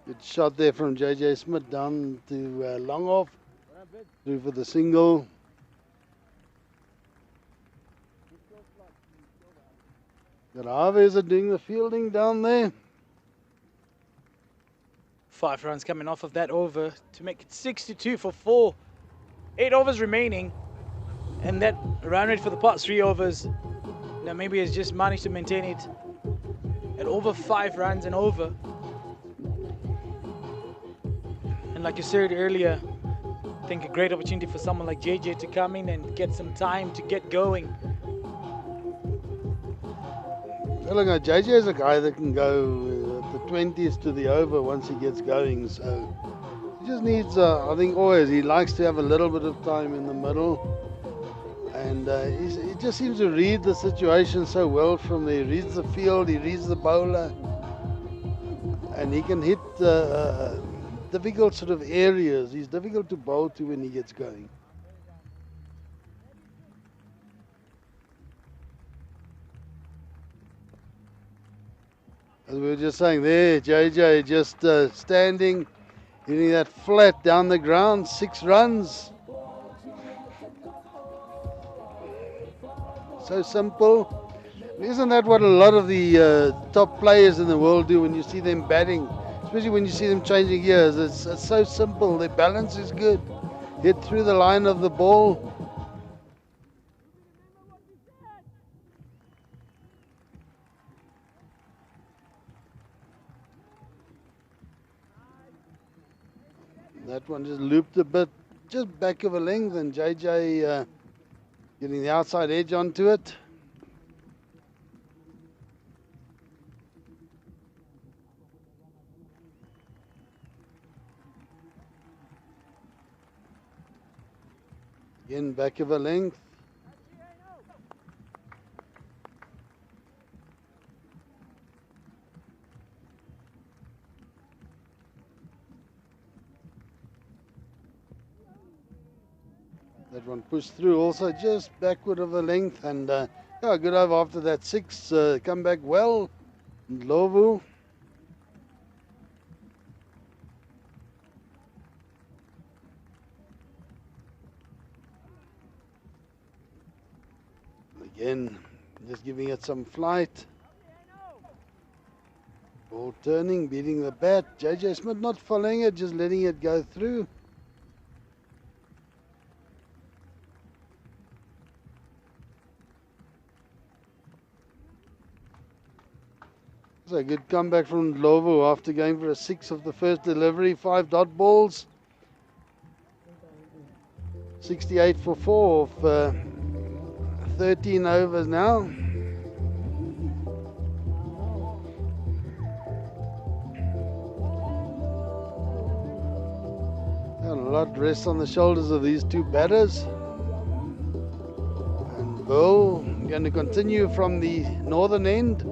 Good shot there from JJ Smith down to long off. Through for the single. Graves are doing the fielding down there. 5 runs coming off of that over to make it 62 for 4. 8 overs remaining. And that run rate for the past 3 overs, Namibia has just managed to maintain it at over 5 runs and over. And like you said earlier, I think a great opportunity for someone like JJ to come in and get some time to get going. Well, look, JJ is a guy that can go the 20s to the over once he gets going. So he just needs, I think always, he likes to have a little bit of time in the middle. And he just seems to read the situation so well from there. He reads the field, he reads the bowler. And he can hit difficult sort of areas. He's difficult to bowl to when he gets going. As we were just saying there, JJ just standing, hitting that flat down the ground, 6 runs. So simple. Isn't that what a lot of the top players in the world do when you see them batting? Especially when you see them changing gears. It's so simple. Their balance is good. Hit through the line of the ball. That one just looped a bit, just back of a length, and JJ getting the outside edge onto it. Again, back of a length. That one pushed through also just backward of a length, and yeah, good over after that 6. Come back well. Ndlovu. Again, just giving it some flight. Ball turning, beating the bat. JJ Smith not following it, just letting it go through. So a good comeback from Ndlovu after going for a 6 of the first delivery, 5 dot balls. 68 for 4 of 13 overs now. And a lot rests on the shoulders of these 2 batters. And Bull going to continue from the northern end.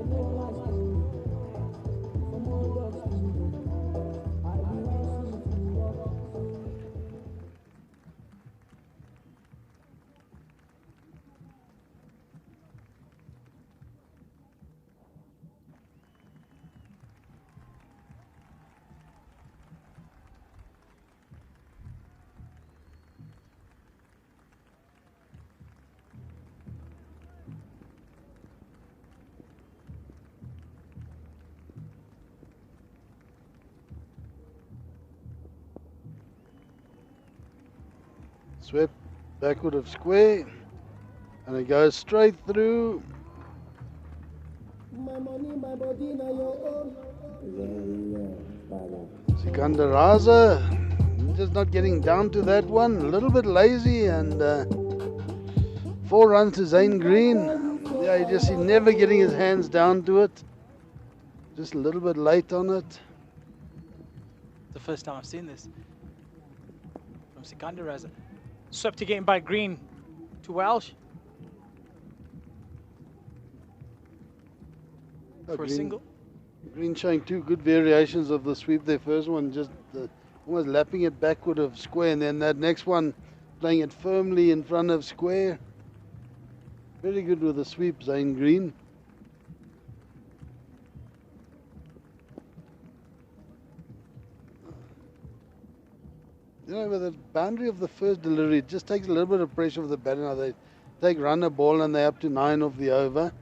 Swept backward of square, and it goes straight through. My money, my body, now your own. Sikandar Raza, just not getting down to that one. A little bit lazy, and 4 runs to Zane Green. Yeah, he never getting his hands down to it. Just a little bit late on it. The first time I've seen this. from Sikander as swept again by Green to Welsh for a single. Green showing two good variations of the sweep. Their first one just almost lapping it backward of square, and then that next one playing it firmly in front of square. Very good with the sweep, Zane Green. You know, with the boundary of the first delivery, it just takes a little bit of pressure of the batter. Now they take run a ball and they're up to 9 of the over.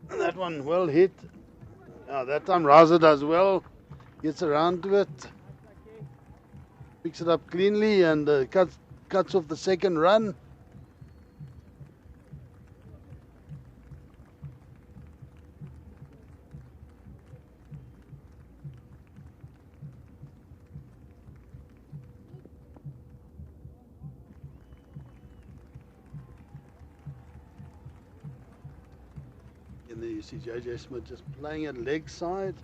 And that one well hit. That time Raza does well, gets around to it, picks it up cleanly and cuts off the second run. And there you see JJ Smith just playing at leg side,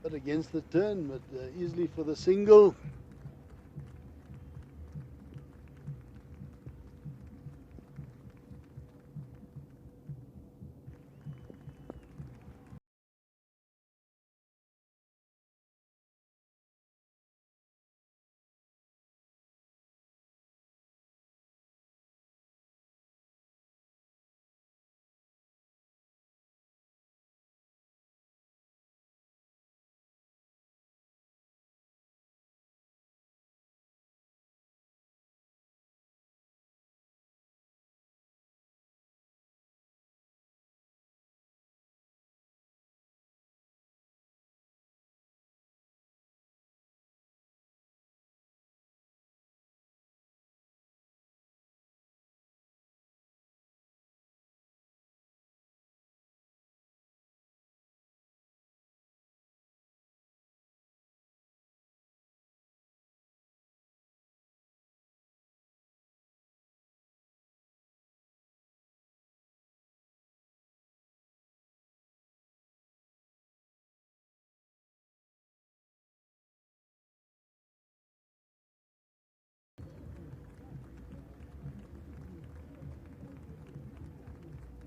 but against the turn, but easily for the single.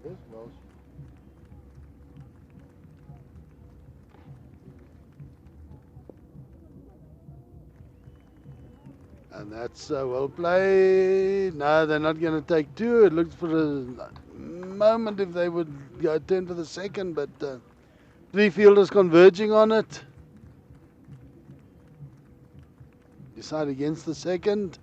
Yes, Welsh. And that's well played. No, they're not going to take two. It looked for a moment if they would go turn for the second, but three fielders converging on it. Decide against the second.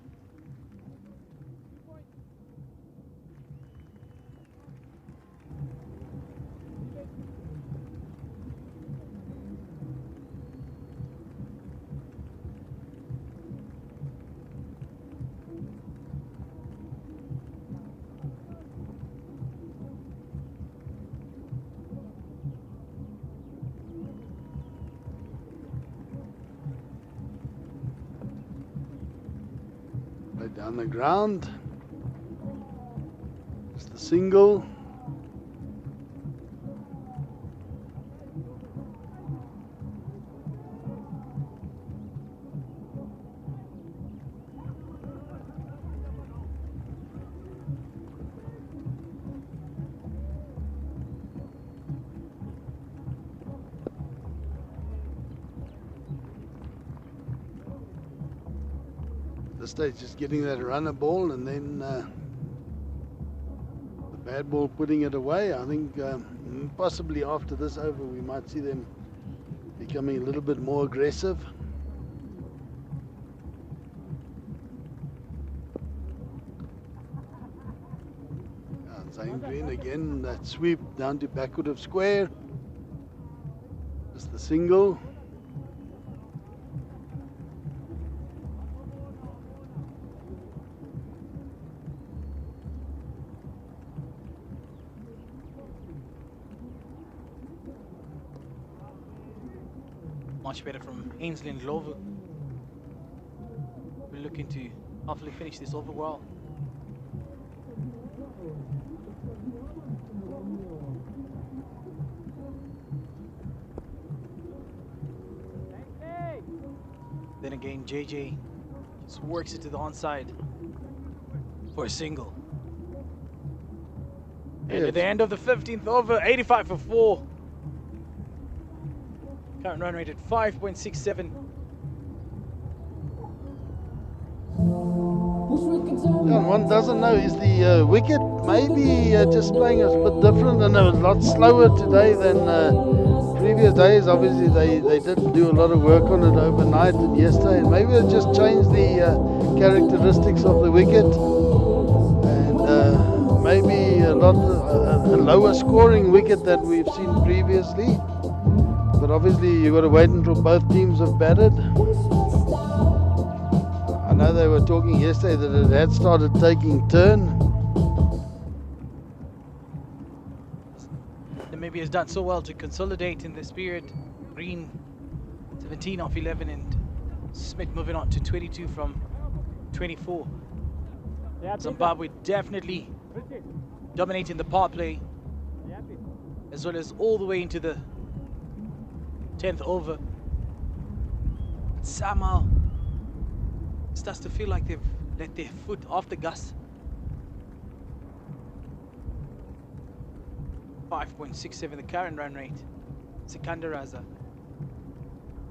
Right down the ground. It's the single. This stage just getting that runner ball and then the bad ball putting it away. I think possibly after this over we might see them becoming a little bit more aggressive. Zane Green again, that sweep down to backward of square. Just the single. Much better from Ainsley and Glover. We're looking to hopefully finish this over well. Then again, JJ just works it to the onside for a single. And at the end of the 15th over, 85 for 4. Current run rate at 5.67. And one doesn't know, is the wicket maybe just playing a bit different and a lot slower today than previous days? Obviously they did do a lot of work on it overnight and yesterday, and maybe they just changed the characteristics of the wicket, and maybe a lower scoring wicket than we've seen previously. But obviously you've got to wait until both teams have batted. I know they were talking yesterday that it had started taking turn. Namibia has done so well to consolidate in this period. Green 17 off 11 and Smith moving on to 22 from 24. Zimbabwe definitely dominating the power play as well as all the way into the 10th over. Somehow it starts to feel like they've let their foot off the gas. 5.67 the current run rate. Sikandaraza.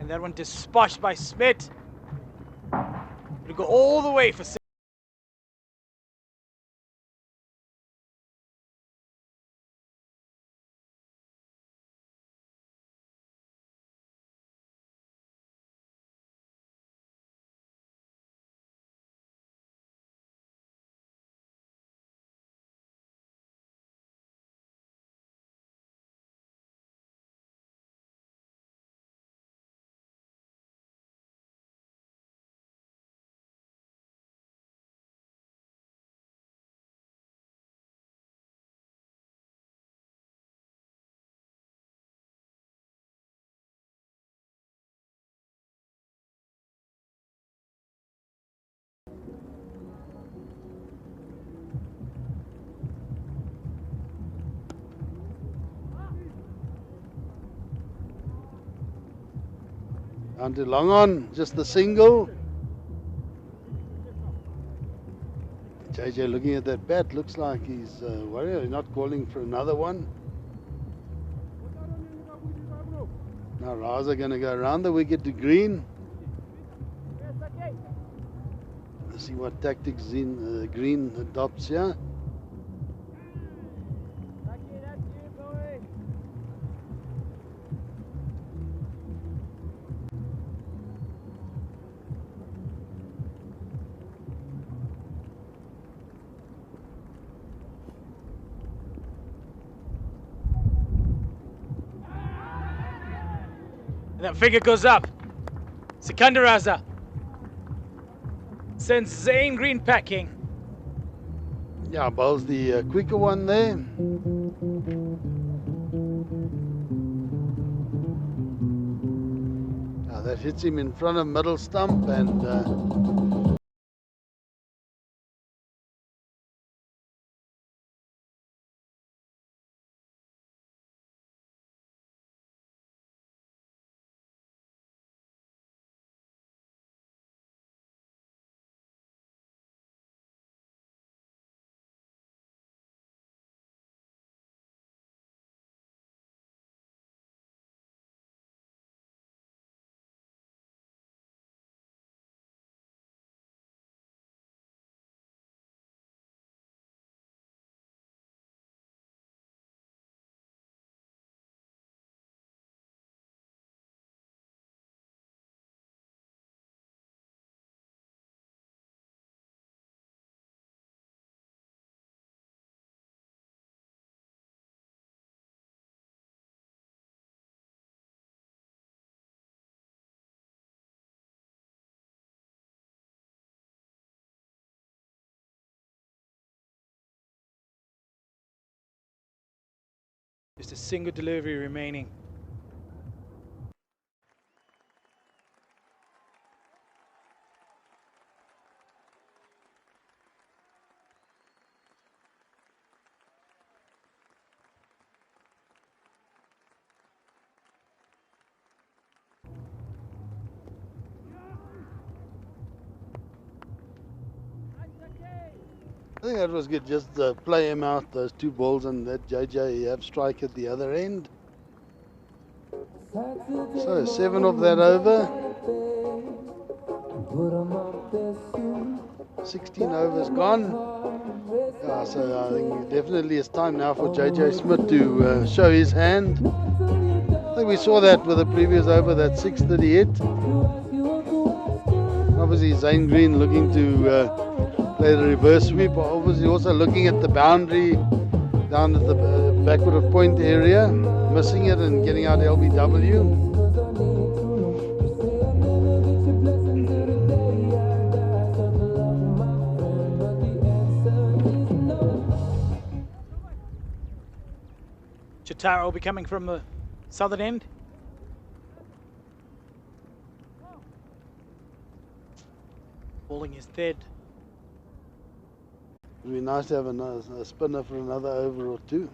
And that one dispatched by Smith. It'll go all the way for six. Down to long on, just the single. JJ looking at that bat, looks like he's worried. He's not calling for another one. Now Raza going to go around the wicket to Green. Let's see what tactics Green adopts here. And that figure goes up. Sikandaraza sends Zane Green packing. Yeah, bowls the quicker one there. That hits him in front of middle stump, and Just a single delivery remaining. think that was good. Just play him out, those two balls, and let JJ have strike at the other end. So 7 of that over. 16 overs gone. Yeah, so I think definitely it's time now for JJ Smith to show his hand. I think we saw that with the previous over, that 6 that he hit. Obviously Zane Green looking to play the reverse sweep, obviously also looking at the boundary down at the backward of point area, missing it and getting out LBW. Chitara will be coming from the southern end. Balling his third. It would be nice to have a spinner for another over or two.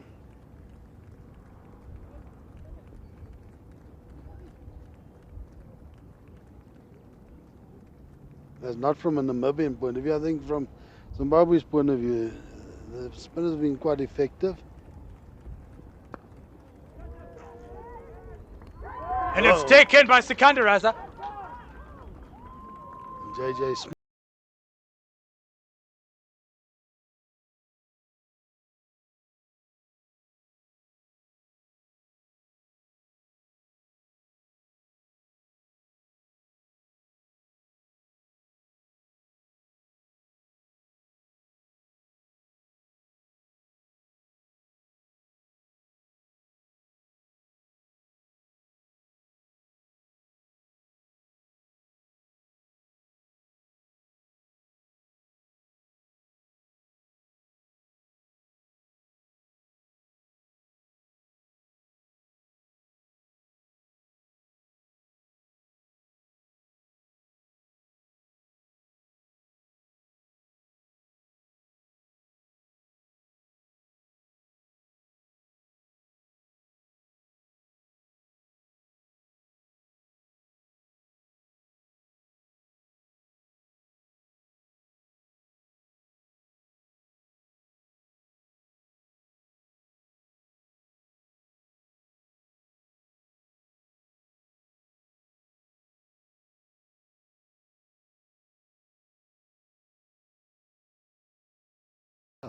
That's not from a Namibian point of view. I think from Zimbabwe's point of view, the spinners have been quite effective. And it's taken by Sikandaraza. JJ Smith.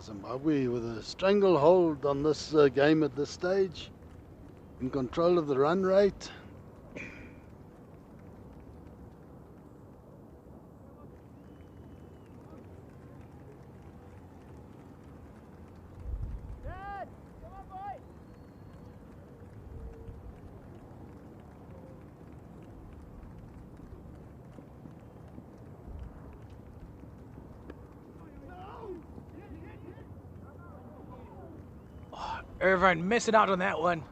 Zimbabwe with a stranglehold on this game at this stage, in control of the run rate. Irvine missing out on that one.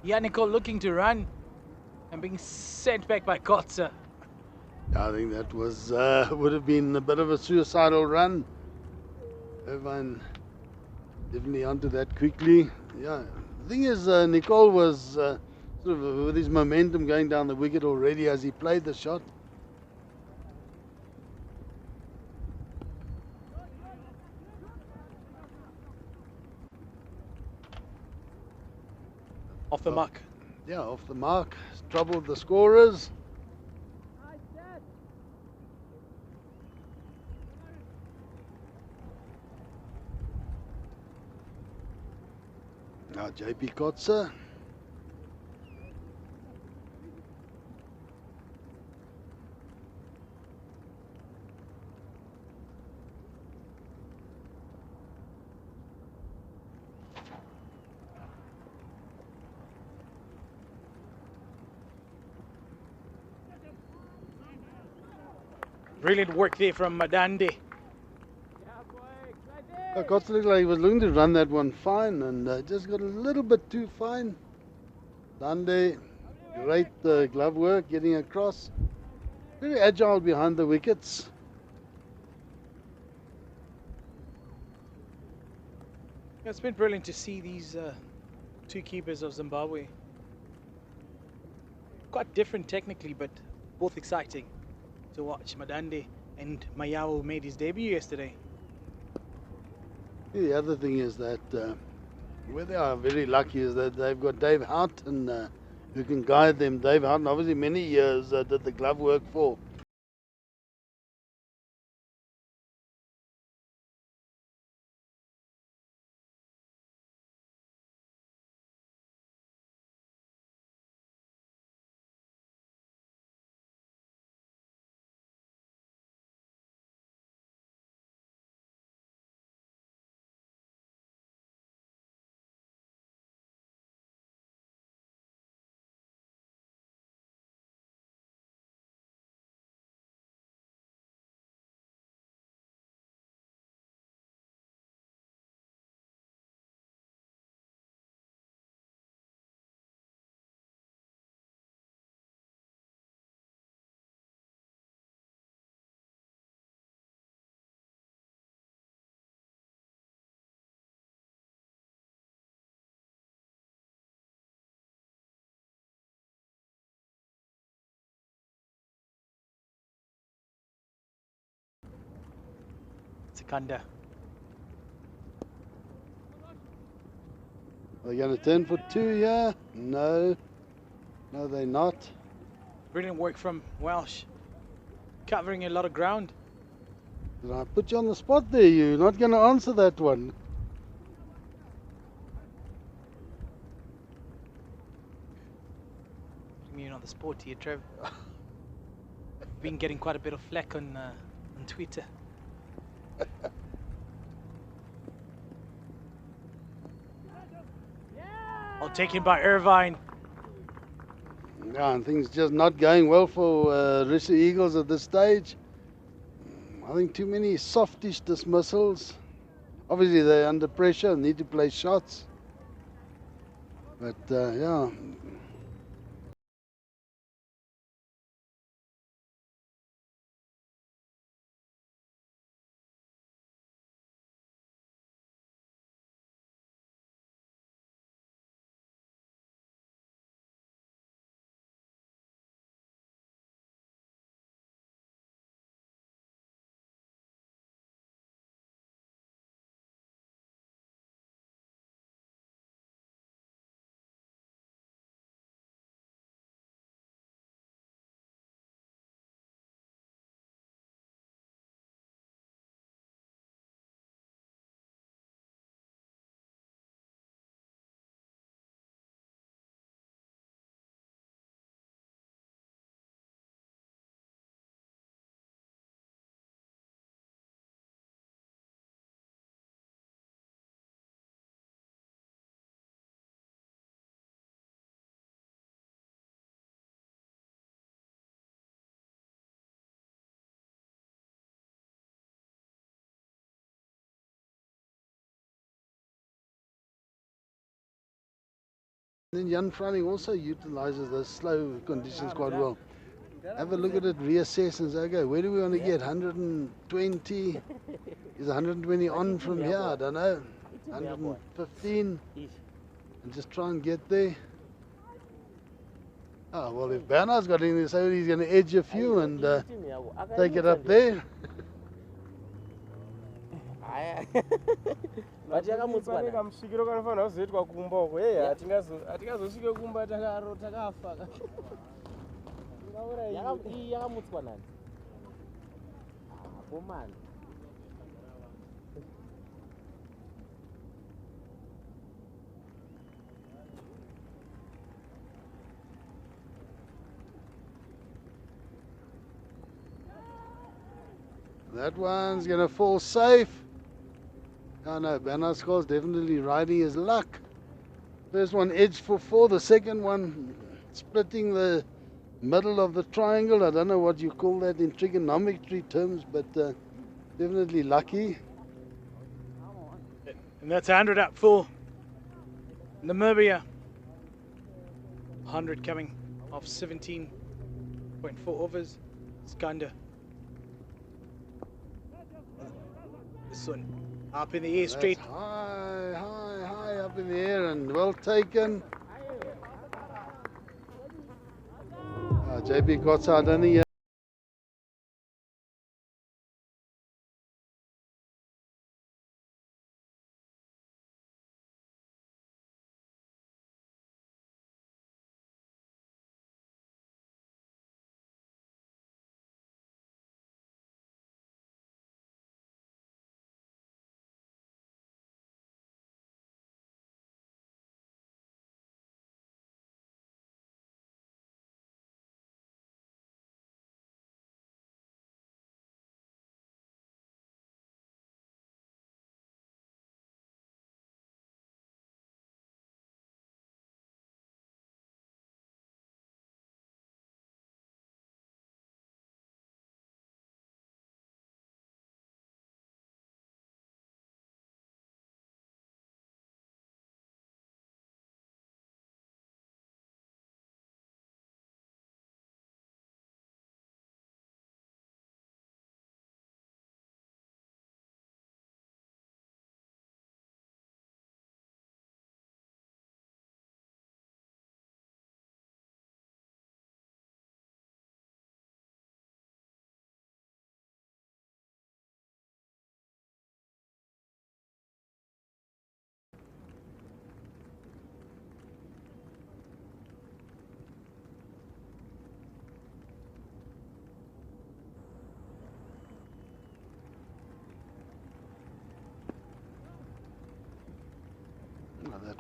Yannick looking to run and being sent back by Kotze. I think that was would have been a bit of a suicidal run. Irvine definitely onto that quickly. Yeah, the thing is, Nicole was sort of with his momentum going down the wicket already as he played the shot. Off the mark. Yeah, off the mark. Troubled the scorers. Now JP Kotze. Brilliant work there from Madande. Kotze looked like he was looking to run that one fine and just got a little bit too fine. Dande, great glove work, getting across. Very agile behind the wickets. It's been brilliant to see these two keepers of Zimbabwe. Quite different technically, but both exciting to watch. Madande and Mayao made his debut yesterday. The other thing is that where they are very lucky is that they've got Dave Houghton who can guide them. Dave Houghton, obviously many years did the glove work for. Sekanda. Are they going to turn for two here? No. No, they're not. Brilliant work from Welsh, covering a lot of ground. Did I put you on the spot there? You're not going to answer that one. You're not the sport here, Trev. Been getting quite a bit of flack on Twitter. Oh, taken by Irvine. Yeah, and things just not going well for Rissa Eagles at this stage. I think too many softish dismissals. Obviously they're under pressure and need to play shots. But yeah. Then Jan Franning also utilizes those slow conditions quite well. Have a look at it, reassess and say, okay, where do we want to get? 120? Is 120 on from here? I don't know. 115? And just try and get there. Oh, well, if Bernard's got in there, so he's going to edge a few and take it up there. Kamushikiro kanofanira kuzoitwa kumba uko. Hey, hatingazosvike kumba takafa. Yakamutswa nani? Bomani. That one's going to fall safe. Oh no, Bernard's definitely riding his luck. First one edged for 4, the second one splitting the middle of the triangle. I don't know what you call that in trigonometry terms, but definitely lucky. And that's 100 up for Namibia. 100 coming off 17.4 overs. Sekanda. This one up in the air straight. That's high up in the air and well taken. JB Gotsa, I don't think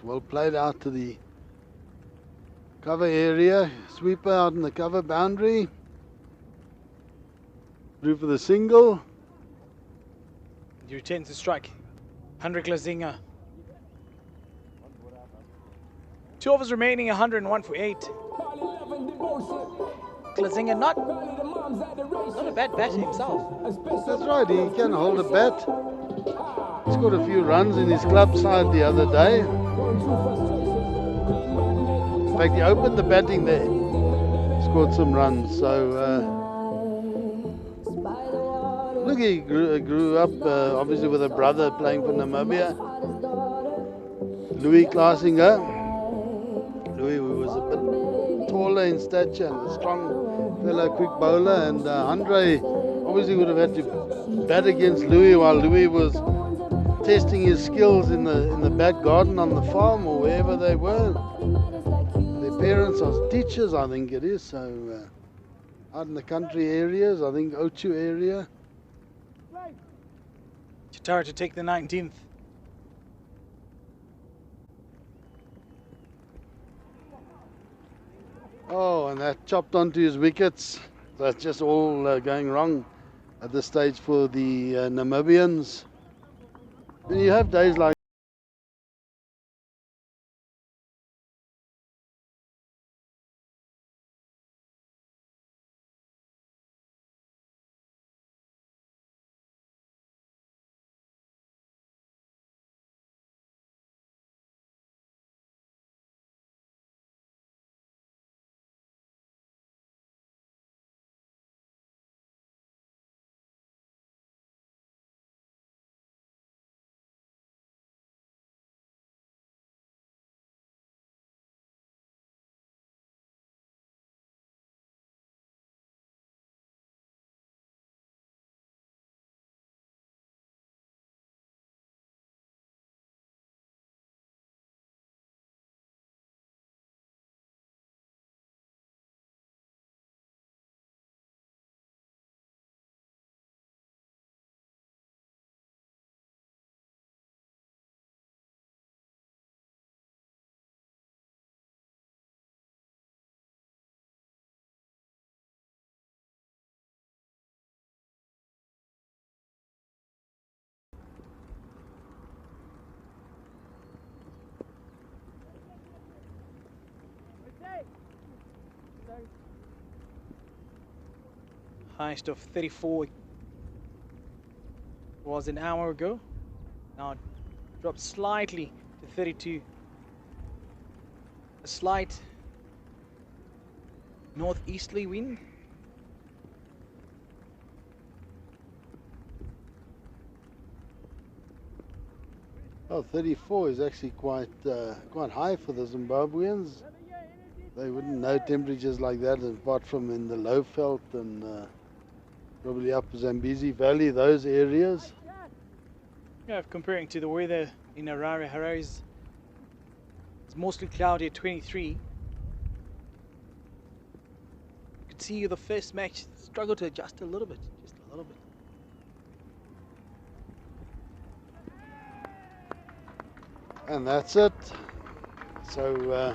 Well played out to the cover area. Sweeper out in the cover boundary. Through for the single. He returns the strike. Hendrik Lazinga. 2 overs remaining, 101 for 8. Lazinga not a bad batter himself. That's right, he can hold a bat. He scored a few runs in his club side the other day. In fact, he opened the batting there. Scored some runs. So, look, he grew up obviously with a brother playing for Namibia. Louis Klaasinger. Louis was a bit taller in stature and a strong fellow, quick bowler. And Andre obviously would have had to bat against Louis while Louis was testing his skills in the back garden on the farm or wherever they were. Their parents are teachers, I think it is. So out in the country areas, I think Ochu area. Chatara to take the 19th. Oh, and that chopped onto his wickets. That's just all going wrong at this stage for the Namibians. And you have days like Highest of 34 was an hour ago. Now it dropped slightly to 32. A slight northeasterly wind. Oh, 34 is actually quite high for the Zimbabweans. They wouldn't know temperatures like that apart from in the low veld and probably up Zambezi Valley, those areas. Yeah, comparing to the weather in Harare, it's mostly cloudy at 23. You could see the first match struggle to adjust a little bit, just a little bit. And that's it. So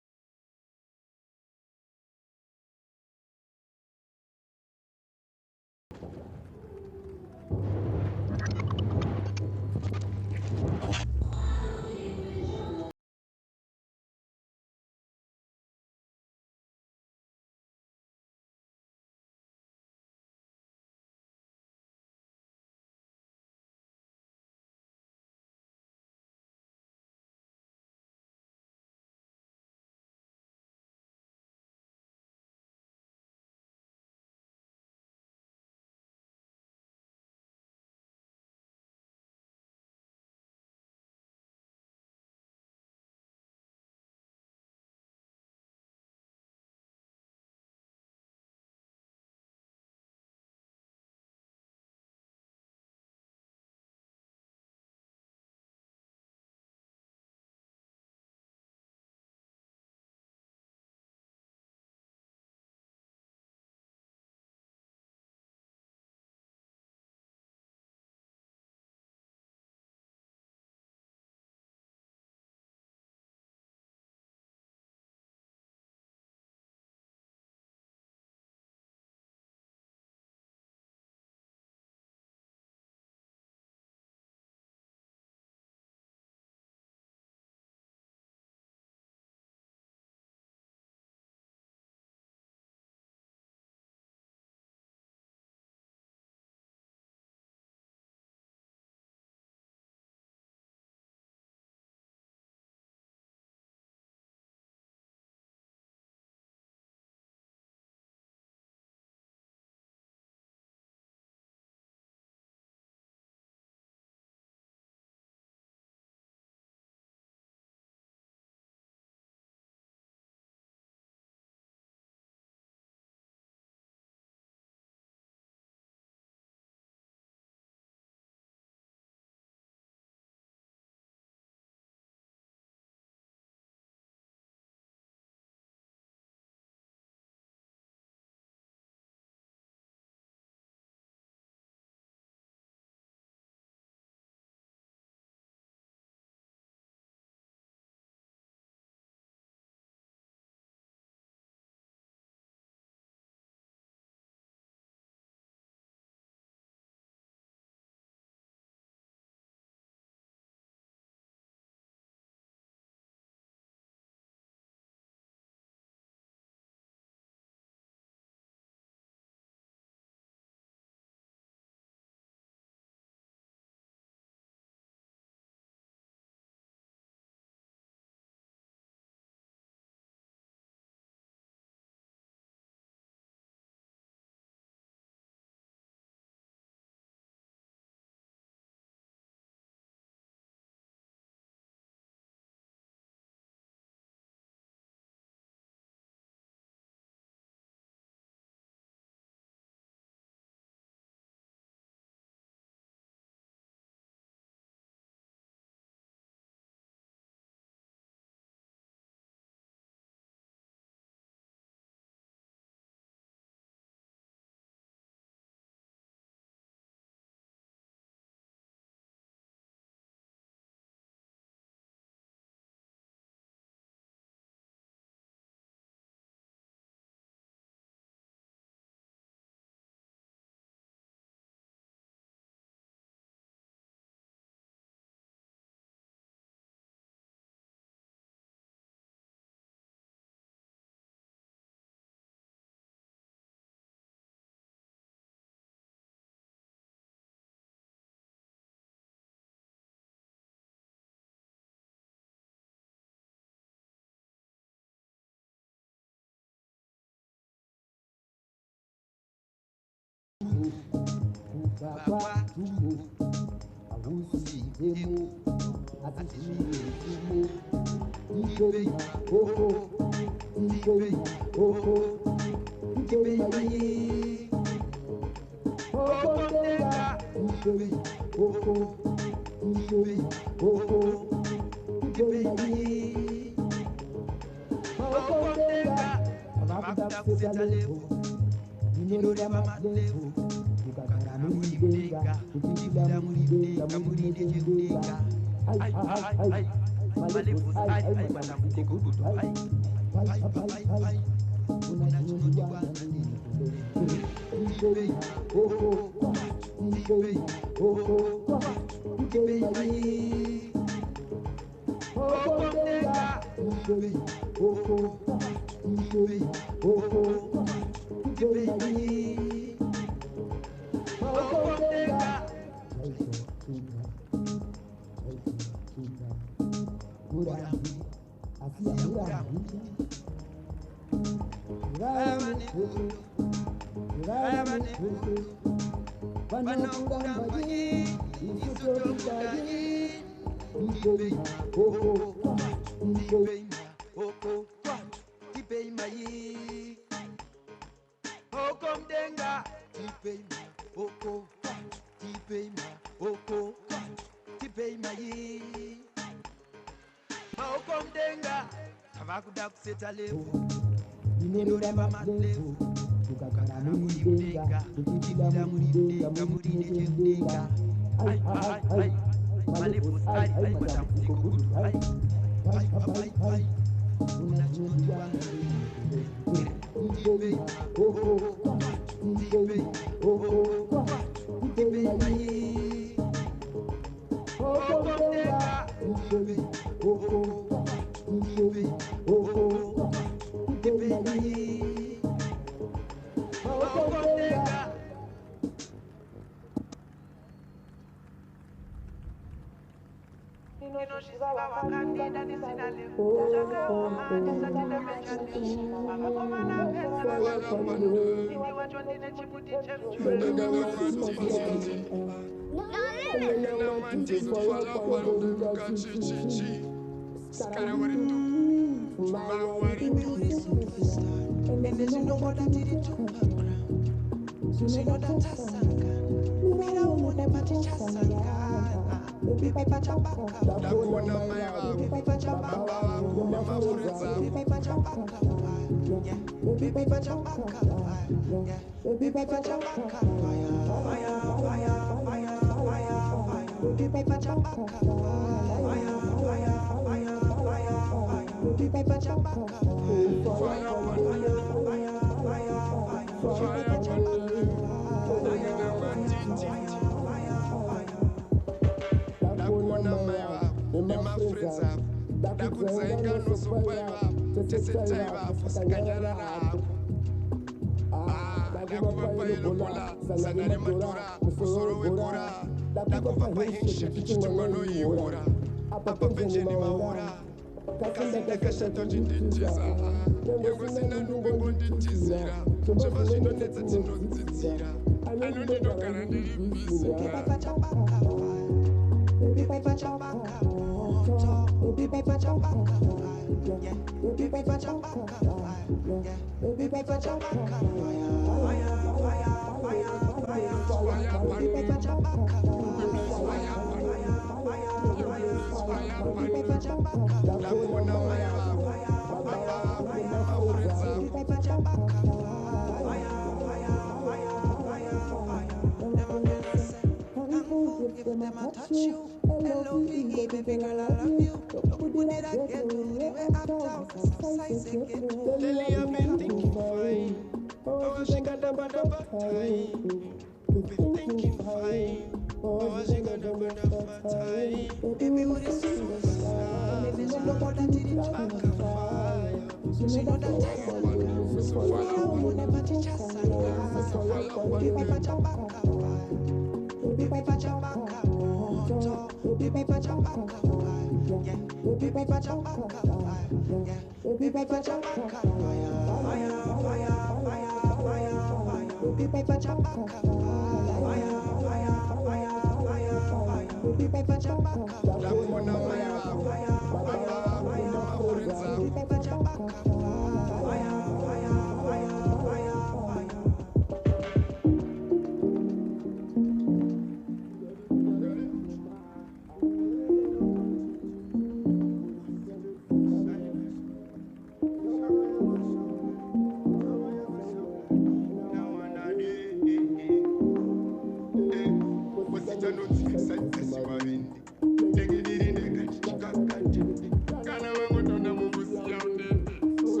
Kana wangu tona mungu siya unende. So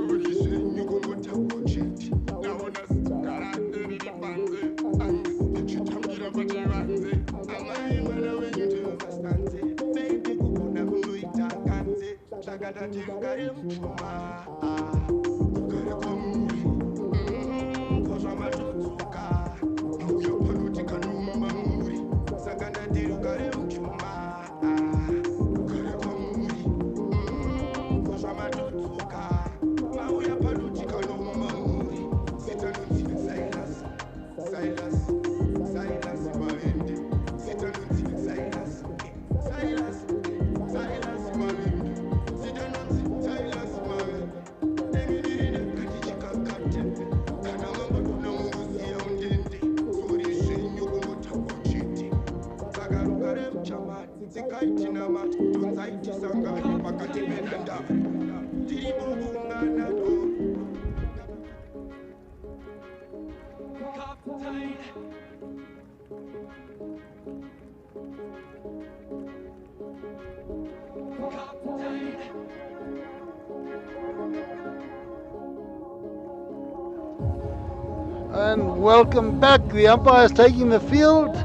And welcome back. The umpire is taking the field.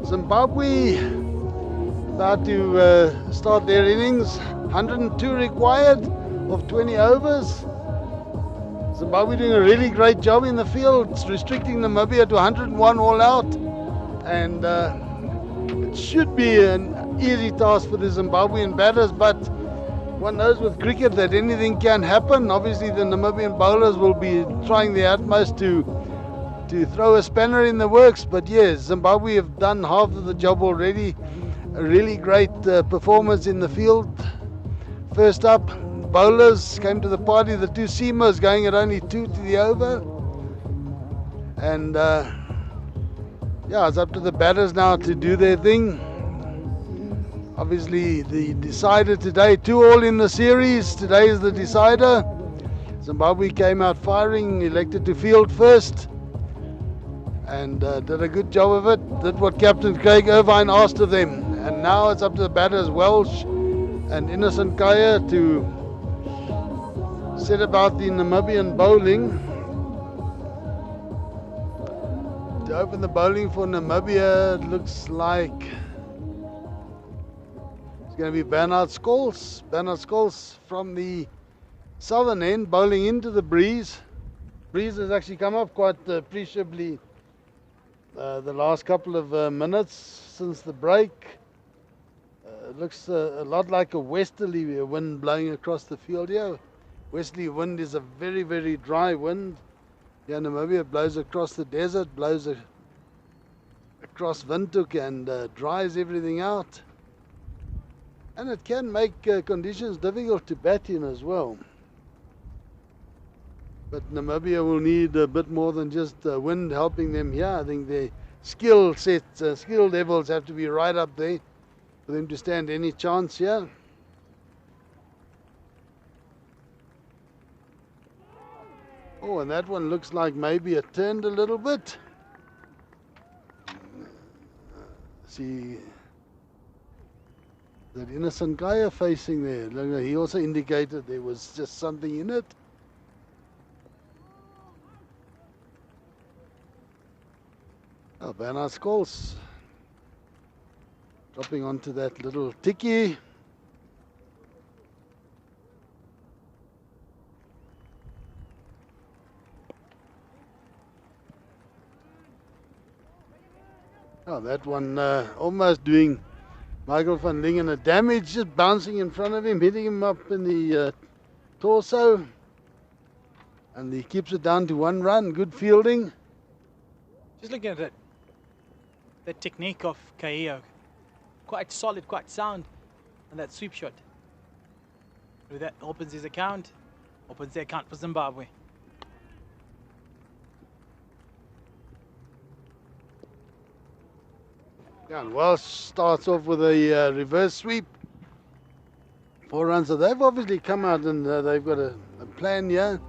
Zimbabwe about to start their innings. 102 required of 20 overs. Zimbabwe doing a really great job in the field, restricting Namibia to 101 all out. And it should be an easy task for the Zimbabwean batters, but one knows with cricket that anything can happen. Obviously the Namibian bowlers will be trying their utmost to throw a spanner in the works, but yes, Zimbabwe have done half of the job already. A really great performance in the field. First up, bowlers came to the party, the two seamers going at only 2 to the over. And yeah, it's up to the batters now to do their thing. Obviously the decider today, 2 all in the series. Today is the decider. Zimbabwe came out firing, elected to field first, and did a good job of it. Did what Captain Craig Irvine asked of them. And now it's up to the batters, Welsh and Innocent Kaya, to set about the Namibian bowling. To open the bowling for Namibia, it looks like it's going to be Bernard Scholes. Bernard Scholes from the southern end, bowling into the breeze. Breeze has actually come up quite appreciably the last couple of minutes since the break. It looks a lot like a westerly wind blowing across the field here. Westerly wind is a very, very dry wind. Yeah, Namibia blows across the desert, blows across Windhoek, and dries everything out. And it can make conditions difficult to bat in as well. But Namibia will need a bit more than just wind helping them here. I think their skill levels have to be right up there for them to stand any chance here. Oh, and that one looks like maybe it turned a little bit. See that Innocent Kaya facing there. He also indicated there was just something in it. Oh, Bernard Scholes dropping onto that little ticky. Oh, that one almost doing Michael van Lingen a damage, just bouncing in front of him, hitting him up in the torso. And he keeps it down to 1 run. Good fielding. Just looking at it, the technique of Kaio, quite solid, quite sound, and that sweep shot. With that opens his account, opens the account for Zimbabwe. Yeah, and Welsh starts off with a reverse sweep. 4 runs. So they've obviously come out and they've got a plan here.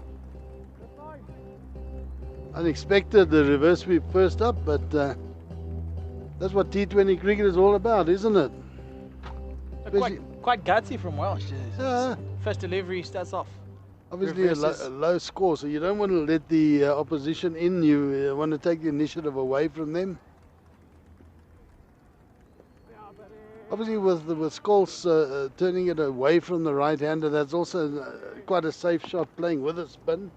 Unexpected, the reverse sweep first up, but that's what T20 cricket is all about, isn't it? Quite gutsy from Welsh. Yeah. First delivery starts off. Obviously a low score, so you don't want to let the opposition in. You want to take the initiative away from them. Obviously, with Scholes turning it away from the right-hander, that's also quite a safe shot, playing with a spin.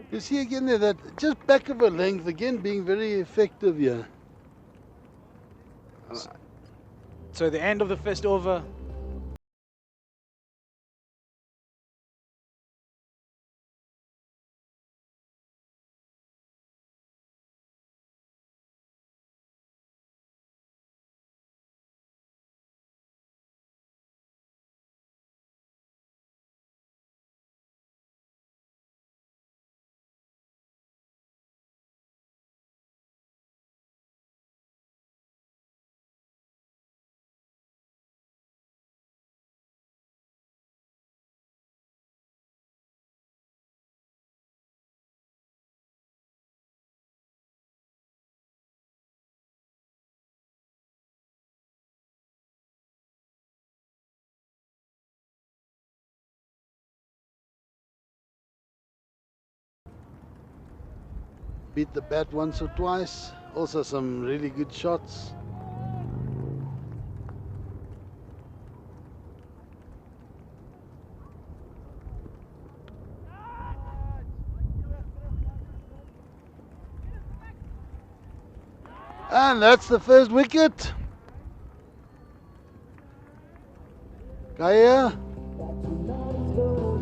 You see again there that just back of a length, again being very effective here. So the end of the first over. Beat the bat once or twice. Also some really good shots. And that's the first wicket. Kaise.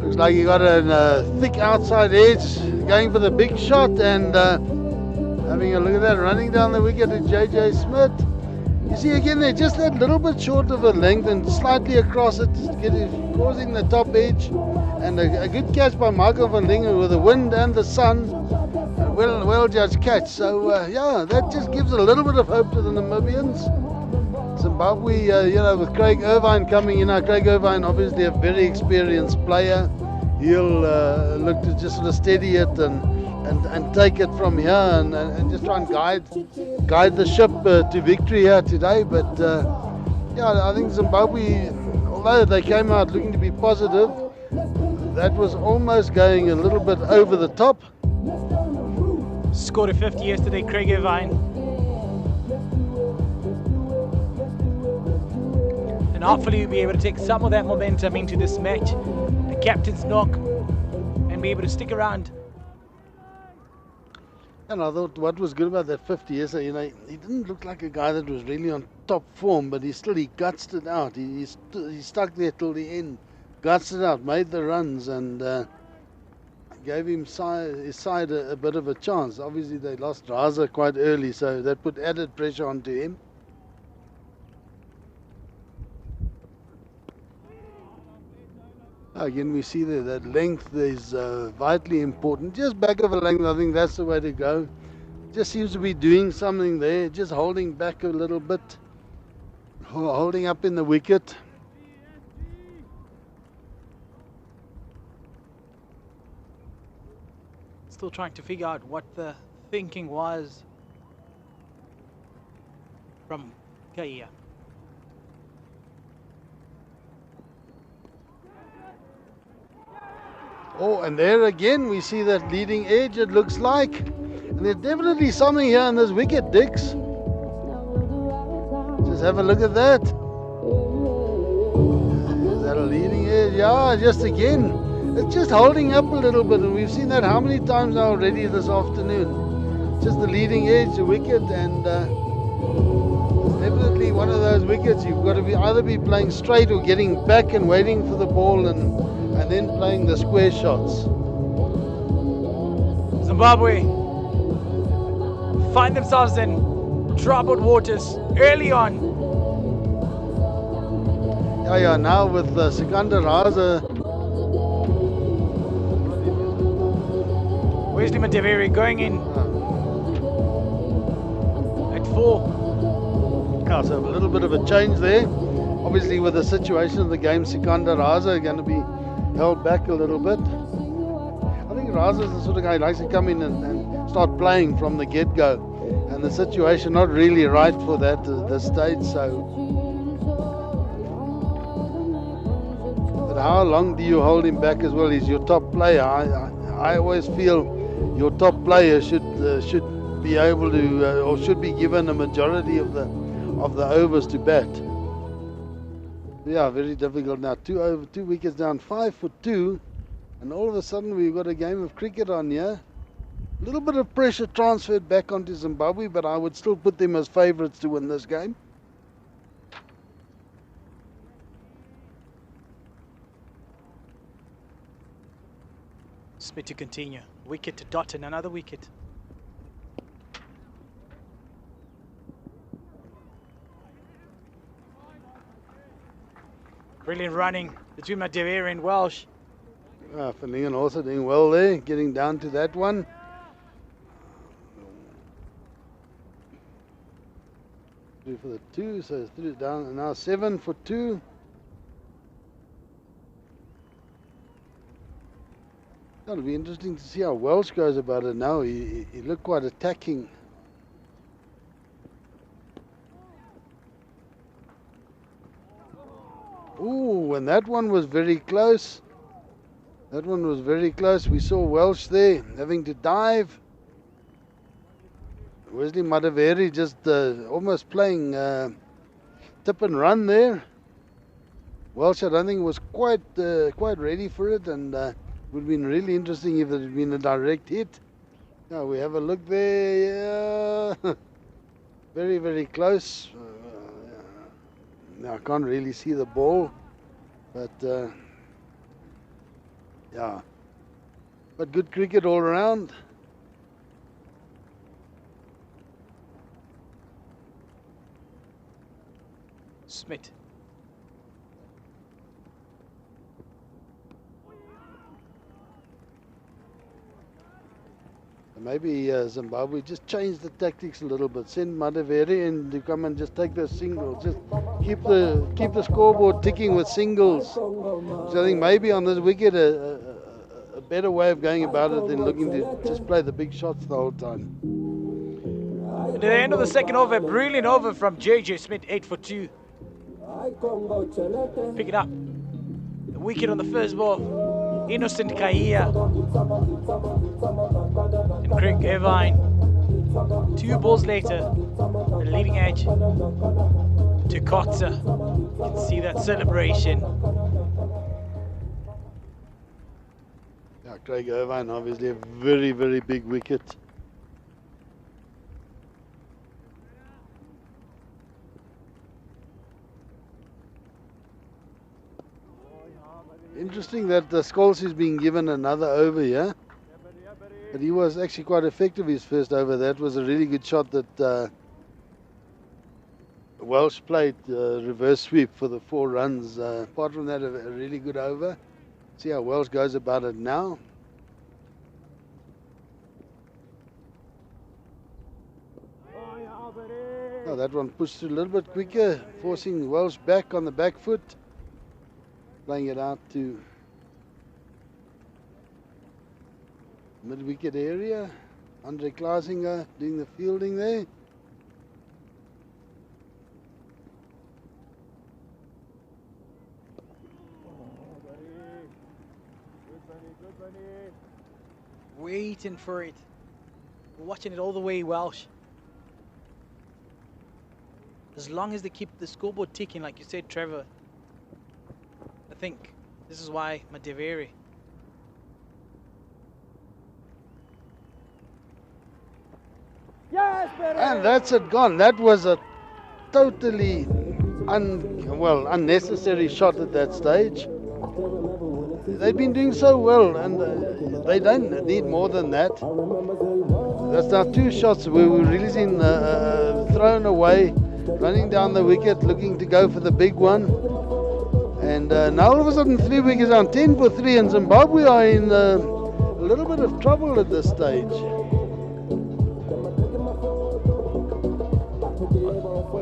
Looks like he got a thick outside edge, going for the big shot, and having a look at that, running down the wicket to JJ Smith. You see again there, just that little bit short of a length and slightly across it, causing the top edge. And a good catch by Michael van Lingen with the wind and the sun. A well judged catch. So yeah, that just gives a little bit of hope to the Namibians. Zimbabwe, you know, with Craig Irvine coming in, Craig Irvine obviously a very experienced player. He'll look to just sort of steady it and take it from here and just try and guide the ship to victory here today. But yeah, I think Zimbabwe, although they came out looking to be positive, that was almost going a little bit over the top. Scored a 50 yesterday, Craig Irvine. And hopefully we'll be able to take some of that momentum into this match. The captain's knock, and be able to stick around. And I thought what was good about that 50 years, you know, he didn't look like a guy that was really on top form, but he gutsed it out. He stuck there till the end, gutsed it out, made the runs, and gave his side a bit of a chance. Obviously they lost Raza quite early, so that put added pressure onto him. Again, we see there that length is vitally important. Just back of a length, I think that's the way to go. Just seems to be doing something there, just holding back a little bit, holding up in the wicket. Still trying to figure out what the thinking was from Kaise. Oh, and there again we see that leading edge, it looks like. And there's definitely something here in this wicket, Dix. Just have a look at that. Is that a leading edge? Yeah, just again. It's just holding up a little bit, and we've seen that how many times now already this afternoon. Just the leading edge, the wicket, and it's definitely one of those wickets you've got to either be playing straight or getting back and waiting for the ball and then playing the square shots. Zimbabwe find themselves in troubled waters early on. Yeah, now with Sikandar Raza. Wesley Mateveri going in at 4. Yeah, so a little bit of a change there. Obviously with the situation of the game, Sikandar Raza going to be held back a little bit. I think Raza is the sort of guy who likes to come in and start playing from the get-go, and the situation not really right for that at this stage. So the But how long do you hold him back as well? He's your top player. I always feel your top player should be able to or should be given a majority of the overs to bat. Yeah, very difficult now. 2 wickets down, 5 for 2, and all of a sudden we've got a game of cricket on here. A little bit of pressure transferred back onto Zimbabwe, but I would still put them as favourites to win this game. Smith to continue. Wicket to dot and another wicket. Brilliant running between Madevere and Welsh. Verlingen also doing well there, getting down to that one. Three for the 2, so it's 3 down, and now 7 for 2. It'll be interesting to see how Welsh goes about it now. He looked quite attacking. Ooh, and that one was very close. That one was very close. We saw Welsh there having to dive. Wesley Madevere just almost playing tip and run there. Welsh, I don't think, was quite ready for it, and it would have been really interesting if it had been a direct hit. Yeah, we have a look there. Yeah. Very, very close. Now I can't really see the ball, but yeah, but good cricket all around. Smith. Maybe Zimbabwe just change the tactics a little bit. Send Madevere in to come and just take those singles. Just keep the scoreboard ticking with singles. So I think maybe on this wicket a better way of going about it than looking to just play the big shots the whole time. At the end of the second over, brilliant over from JJ Smith, 8 for 2. Pick it up. The wicket on the first ball. Innocent Kaia and Craig Irvine. 2 balls later, the leading edge to Kotza. You can see that celebration. Yeah, Craig Irvine, obviously a very, very big wicket. Interesting that Scholes is being given another over here. But he was actually quite effective his first over. That was a really good shot that Welsh played, reverse sweep for the 4 runs. Apart from that, a really good over. See how Welsh goes about it now. Oh, that one pushed through a little bit quicker, forcing Welsh back on the back foot. Playing it out to mid-wicket area. Andre Klaasinger doing the fielding there. Waiting for it. We're watching it all the way, Welsh. As long as they keep the scoreboard ticking, like you said, Trevor, I think this is why Madevere. And that's it gone. That was a totally unnecessary shot at that stage. They've been doing so well, and they don't need more than that. That's now 2 shots we were releasing, thrown away, running down the wicket, looking to go for the big one. And now all of a sudden 3 wickets down, 10 for 3, and Zimbabwe are in a little bit of trouble at this stage.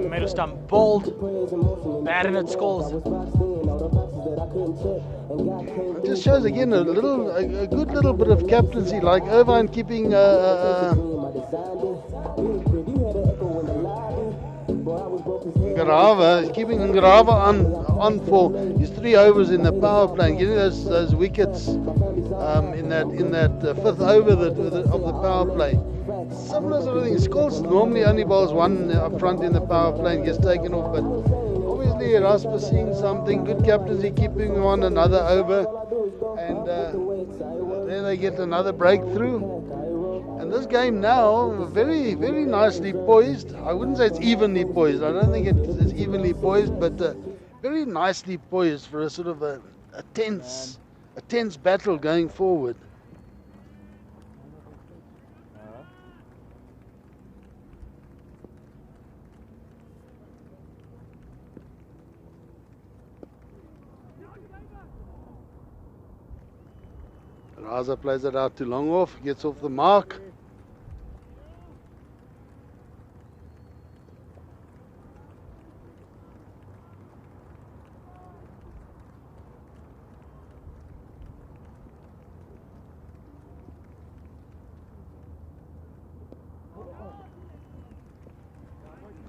Middle stump bowled, bad in its scores. It just shows again a good little bit of captaincy, like Irvine keeping Ngarava is keeping Ngarava on for his 3 overs in the power play and getting those wickets in that fifth over of the power play. Similar sort of thing. Scholes normally only bowls one up front in the power play and gets taken off, but obviously Erasmus seeing something. Good captaincy, keeping him on another over, and there they get another breakthrough. And this game now, very, very nicely poised. I wouldn't say it's evenly poised. I don't think it's evenly poised, but very nicely poised for a sort of a tense battle going forward. Raza plays it out to long off, gets off the mark.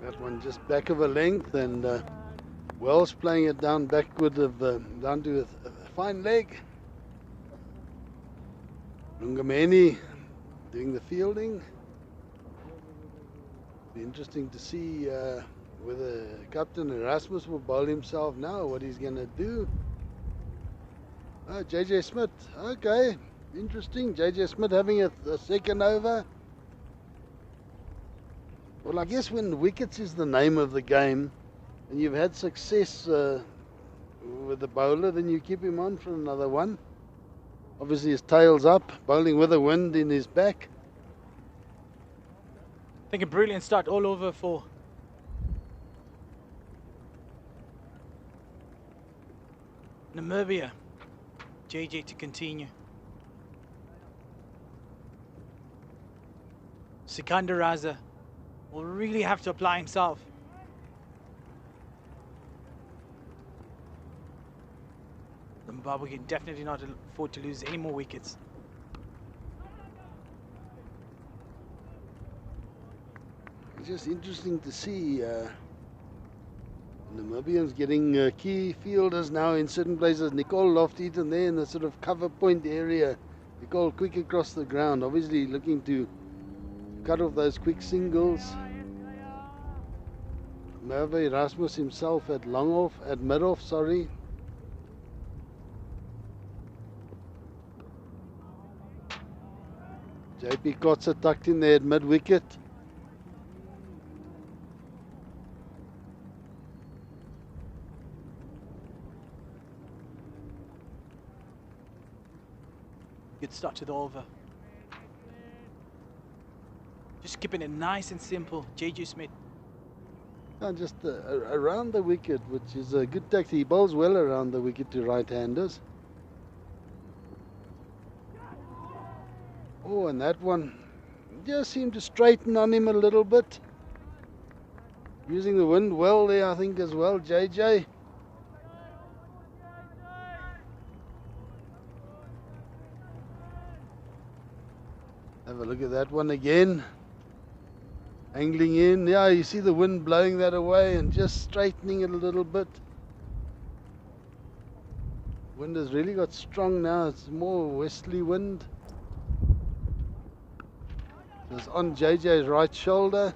That one just back of a length, and Wells playing it down backward down to a fine leg. Lungameni doing the fielding. Be interesting to see whether Captain Erasmus will bowl himself now, what he's going to do. Oh, JJ Smith. Okay, interesting. JJ Smith having a second over. Well, I guess when wickets is the name of the game and you've had success with the bowler, then you keep him on for another one. Obviously his tail's up, bowling with the wind in his back. I think a brilliant start all over for Namibia. JJ to continue. Sikandar Raza will really have to apply himself. Zimbabwe can definitely not afford to lose any more wickets. It's just interesting to see Namibians getting key fielders now in certain places. Nicole Lofteaton there in the sort of cover point area. Nicole quick across the ground, obviously looking to cut off those quick singles. Merve Erasmus himself at mid-off, sorry. JP Kotze tucked in there at mid-wicket. Good start to the over. Just keeping it nice and simple. JJ Smith. And just around the wicket, which is a good tactic. He bowls well around the wicket to right-handers. Oh, and that one just seemed to straighten on him a little bit. Using the wind well there, I think, as well, JJ. Have a look at that one again. Angling in. Yeah, you see the wind blowing that away and just straightening it a little bit. Wind has really got strong now. It's more westerly wind. It's on JJ's right shoulder.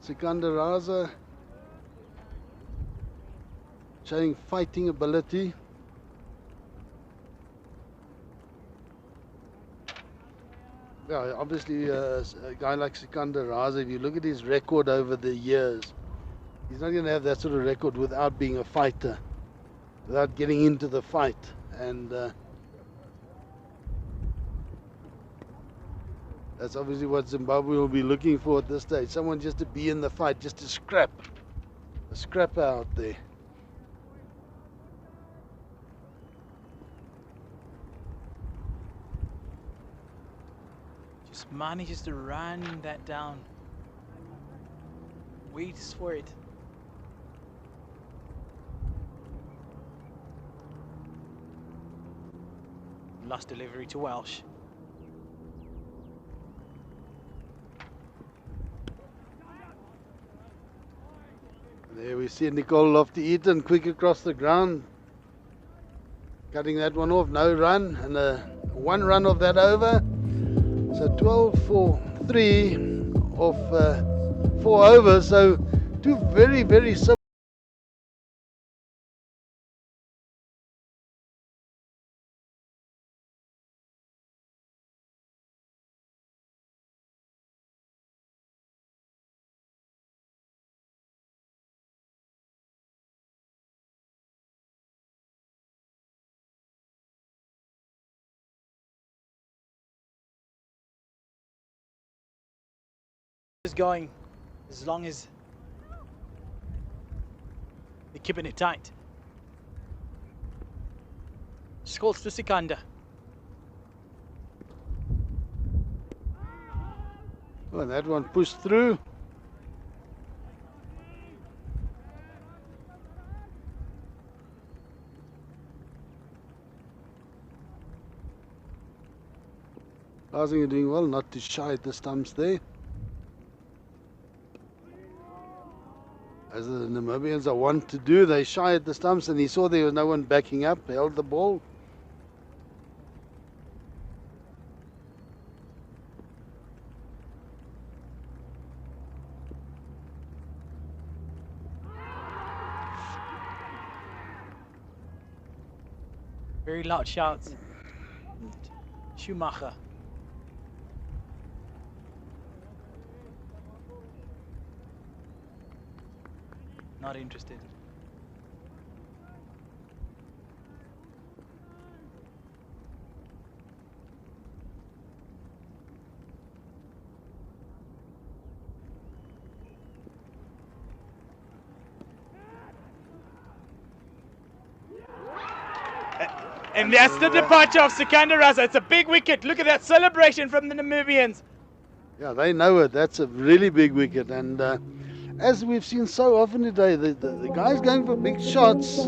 Sikandar Raza showing fighting ability. Yeah, obviously a guy like Sikandar Raza, if you look at his record over the years, he's not going to have that sort of record without being a fighter, without getting into the fight. And that's obviously what Zimbabwe will be looking for at this stage. Someone just to be in the fight, just to scrap. A scrapper out there. Just manages to run that down. Waits for it. Lost delivery to Welsh. There we see Nicole Lofty-Eaton quick across the ground. Cutting that one off, no run, and one run of that over. So 12 for 3 of 4 overs. So two very, very simple. Going as long as they're keeping it tight. Scholz to Sikanda. Well, that one pushed through. Larsing are doing well, not too shy at the stumps there. As the Namibians are wont to do, they shy at the stumps, and he saw there was no one backing up, held the ball. Very loud shouts. Schumacher. Not interested. And that's the departure of Sikanda Raza. It's a big wicket. Look at that celebration from the Namibians. Yeah, they know it. That's a really big wicket. And as we've seen so often today, the guys going for big shots.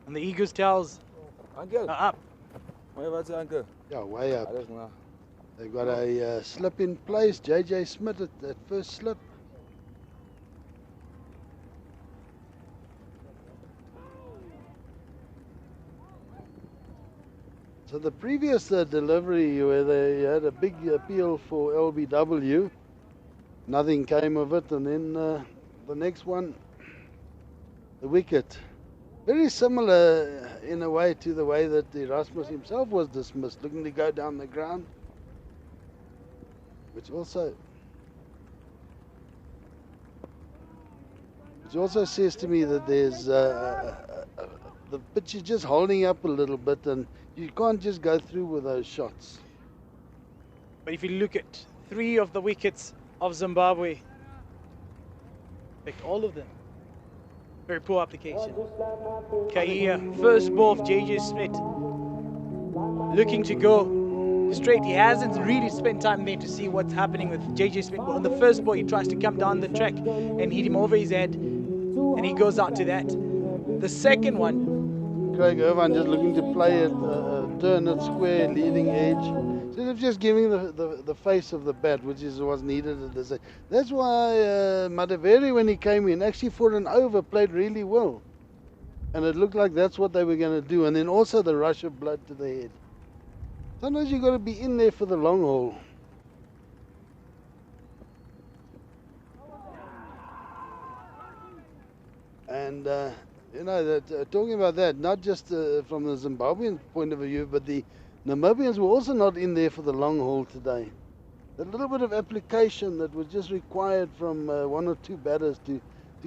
And the Eagles tails Uncle, are up. what's uncle? Yeah, way up. I don't know. They've got a slip in place. JJ Smith at that first slip. So the previous delivery where they had a big appeal for LBW, nothing came of it, and then the next one, the wicket. Very similar in a way to the way that Erasmus himself was dismissed, looking to go down the ground, which also says to me that there's the pitch is just holding up a little bit, and you can't just go through with those shots. But if you look at 3 of the wickets of Zimbabwe, in fact, all of them, very poor application. Kaise, first ball of JJ Smith, looking to go straight. He hasn't really spent time there to see what's happening with JJ Smith. On the first ball, he tries to come down the track and hit him over his head, and he goes out to that. The second one, Craig Irvine just looking to play it, turn it square, leading edge. Instead of just giving the face of the bat, which was needed at this. That's why Madaveri, when he came in, actually for an over, played really well. And it looked like that's what they were going to do. And then also the rush of blood to the head. Sometimes you've got to be in there for the long haul. And, you know, that, talking about that, not just from the Zimbabwean point of view, but the Namibians were also not in there for the long haul today. A little bit of application that was just required from one or two batters to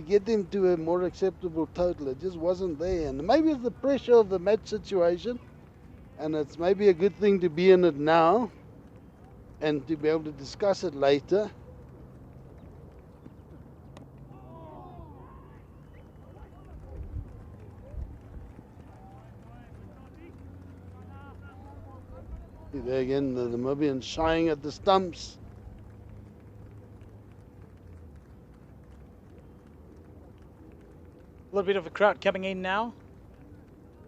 get them to a more acceptable total. It just wasn't there. And maybe it's the pressure of the match situation, and it's maybe a good thing to be in it now and to be able to discuss it later. There again, the Namibians shying at the stumps. a little bit of a crowd coming in now.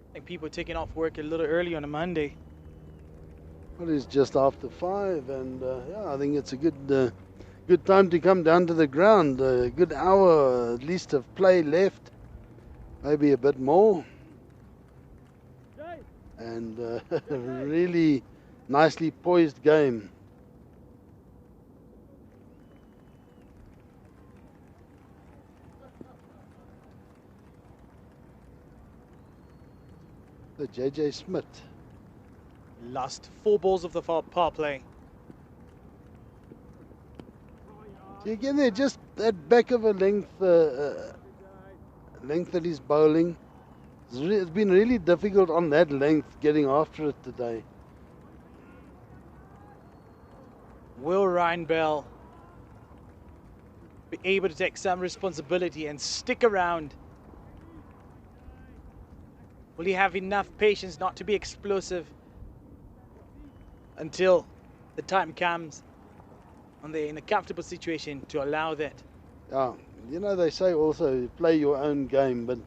I think people are taking off work a little early on a Monday. Well, it's just after 5, and yeah, I think it's a good time to come down to the ground. A good hour at least of play left, maybe a bit more. And really nicely poised game. The JJ Smith. Last 4 balls of the power play. See again there, just that back of a length that he's bowling. It's been really difficult on that length getting after it today. Will Ryan Bell be able to take some responsibility and stick around? Will he have enough patience not to be explosive until the time comes when they're in a comfortable situation to allow that? Yeah, you know, they say also play your own game, but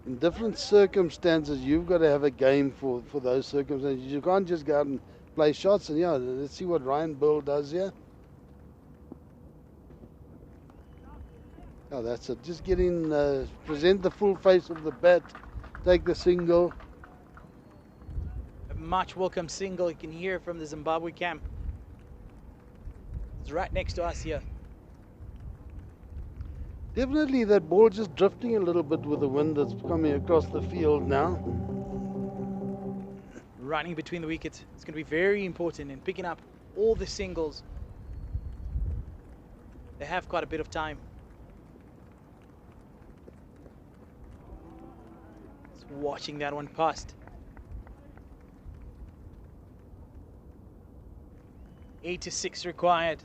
in different circumstances you've got to have a game for those circumstances. You can't just go out and play shots. And yeah, let's see what Ryan Bell does here. Oh, that's it. Just get in, present the full face of the bat, take the single. A much welcome single. You can hear from the Zimbabwe camp. It's right next to us here. Definitely that ball just drifting a little bit with the wind that's coming across the field now. Running between the wickets. It's going to be very important in picking up all the singles. They have quite a bit of time. Just watching that one past. 86 required.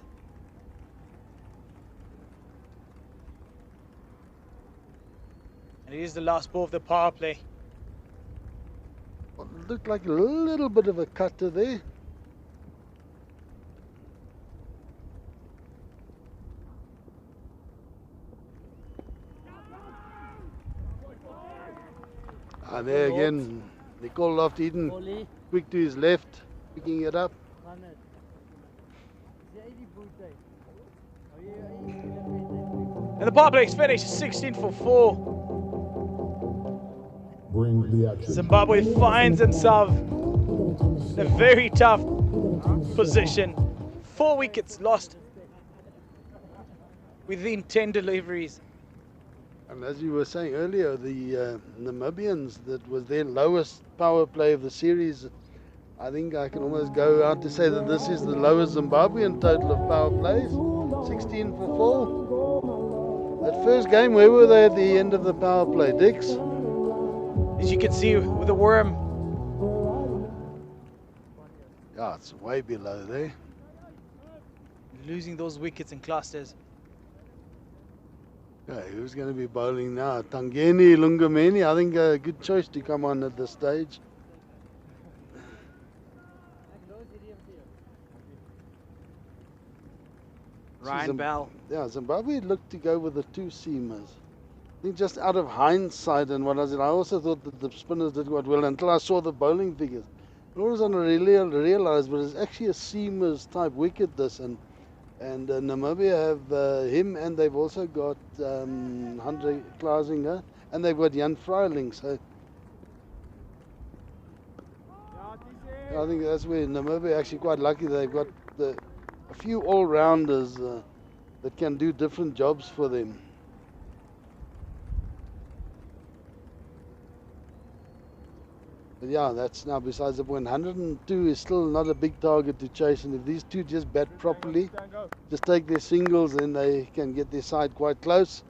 And it is the last ball of the power play. Well, it looked like a little bit of a cutter there. And there again, Nicole Loft-Eden, quick to his left, picking it up. And the power play is finished, 16 for 4. Bring the action. Zimbabwe finds himself in a very tough position. 4 wickets lost within 10 deliveries. And as you were saying earlier, the Namibians, that was their lowest power play of the series. I think I can almost go out to say that this is the lowest Zimbabwean total of power plays, 16 for 4. That first game, where were they at the end of the power play, Dix? As you can see with the worm. Yeah, it's way below there. Losing those wickets in clusters. Okay, who's going to be bowling now? Tangeni Lungameni, I think a good choice to come on at this stage. Ryan Bell. Yeah, Zimbabwe looked to go with the two seamers. I think just out of hindsight and what I said, I also thought that the spinners did quite well until I saw the bowling figures. And all of a sudden I realized, but it's actually a seamers type wicket this, and Namibia have him, and they've also got Andre Klaasinga, and they've got Jan Freiling. So I think that's where Namibia are actually quite lucky. They've got a few all-rounders that can do different jobs for them. But yeah, that's now besides the point. 102 is still not a big target to chase, and if these two just bat properly, just take their singles, then they can get their side quite close.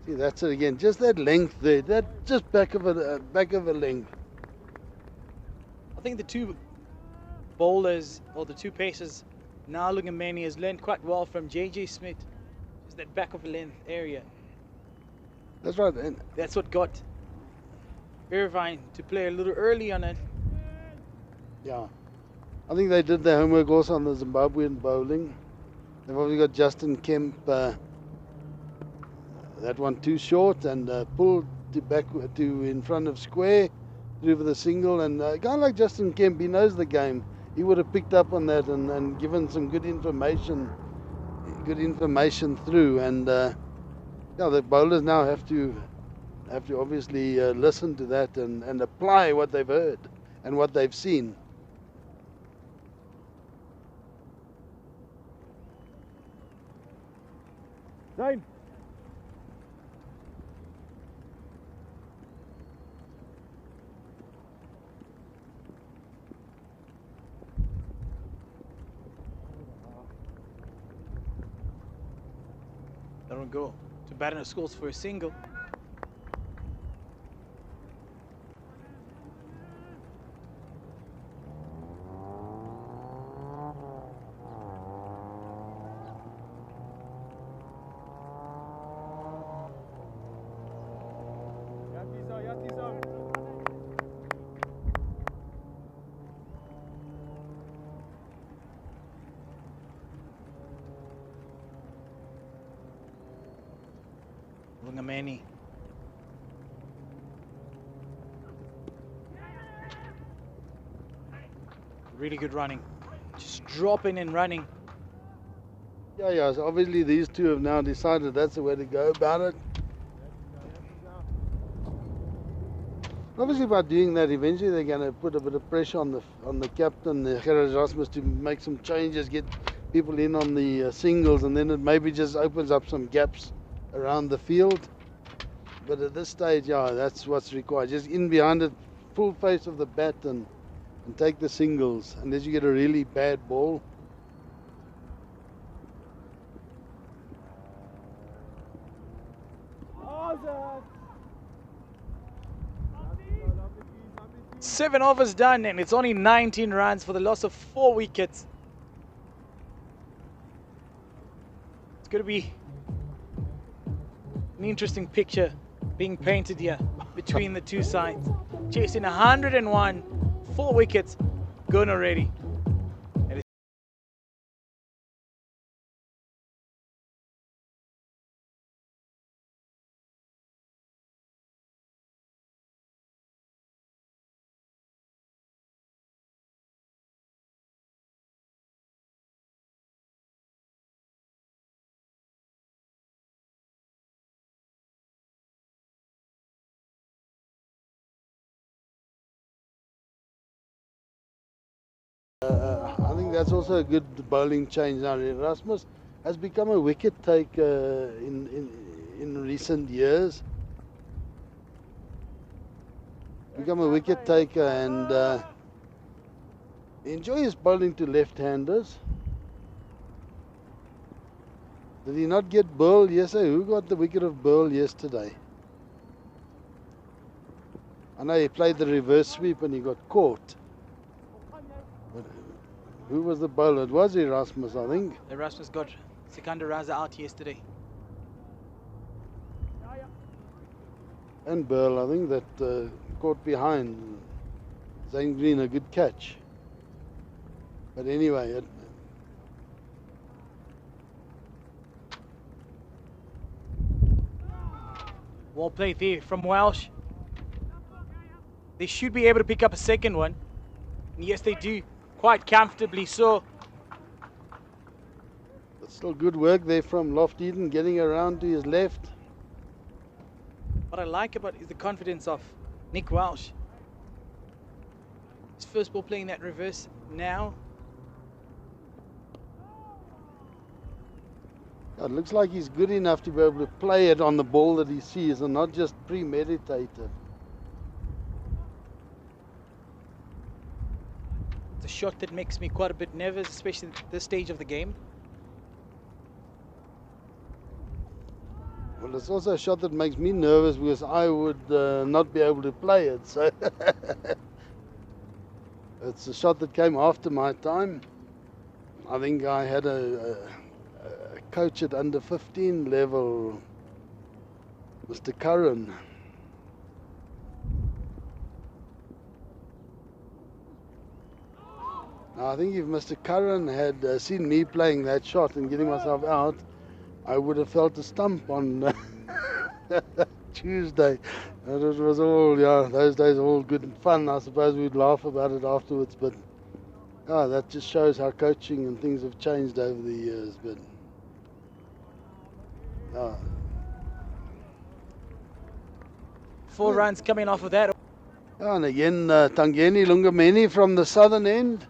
See, that's it again. Just that length there. That just back of a length. I think the two bowlers, or the two pacers, Nalungameni has learned quite well from JJ Smith. Just that back of a length area. That's right. And that's what got Irvine to play a little early on it. Yeah. I think they did their homework also on the Zimbabwean bowling. They've obviously got Justin Kemp. That one too short, and pulled to back to in front of square through for the single. And a guy like Justin Kemp, he knows the game. He would have picked up on that and given some good information through. And yeah, the bowlers now have to obviously listen to that and apply what they've heard and what they've seen. ZIM. Don't go to Baton Schools for a single. Ngameni. Really good running. Just dropping and running. Yeah, so obviously these two have now decided that's the way to go about it. Obviously by doing that, eventually they're going to put a bit of pressure on the captain, Gerard Erasmus, to make some changes, get people in on the singles, and then it maybe just opens up some gaps around the field. But at this stage, yeah, that's what's required. Just in behind it, full face of the bat, and take the singles, unless you get a really bad ball. Seven overs done, and it's only 19 runs for the loss of 4 wickets. It's going to be an interesting picture being painted here between the two sides. Chasing 101, 4 wickets gone already. I think that's also a good bowling change now. Erasmus has become a wicket taker in recent years. Become a wicket taker, and enjoys bowling to left-handers. Did he not get Burl yesterday? Who got the wicket of Burl yesterday? I know he played the reverse sweep and he got caught. But who was the bowler? It was Erasmus, I think. Erasmus got Sikandar Raza out yesterday. And Burl, I think, that caught behind. Zane Green, a good catch. But anyway, well played there from Welsh. They should be able to pick up a second one. And yes, they do, quite comfortably so. but still good work there from Lofty Eden, getting around to his left. What I like about it is the confidence of Nick Welsh. His first ball playing that reverse now. It looks like he's good enough to be able to play it on the ball that he sees and not just premeditated. It's a shot that makes me quite a bit nervous, especially at this stage of the game. Well, it's also a shot that makes me nervous because I would not be able to play it. So it's a shot that came after my time. I think I had a coach at under 15 level, Mr. Curran. Now, I think if Mr. Curran had seen me playing that shot and getting myself out, I would have felt a stump on Tuesday. And it was all, yeah, those days all good and fun. I suppose we'd laugh about it afterwards, but that just shows how coaching and things have changed over the years. But 4 runs coming off of that. And again, Tangeni Lungameni from the southern end.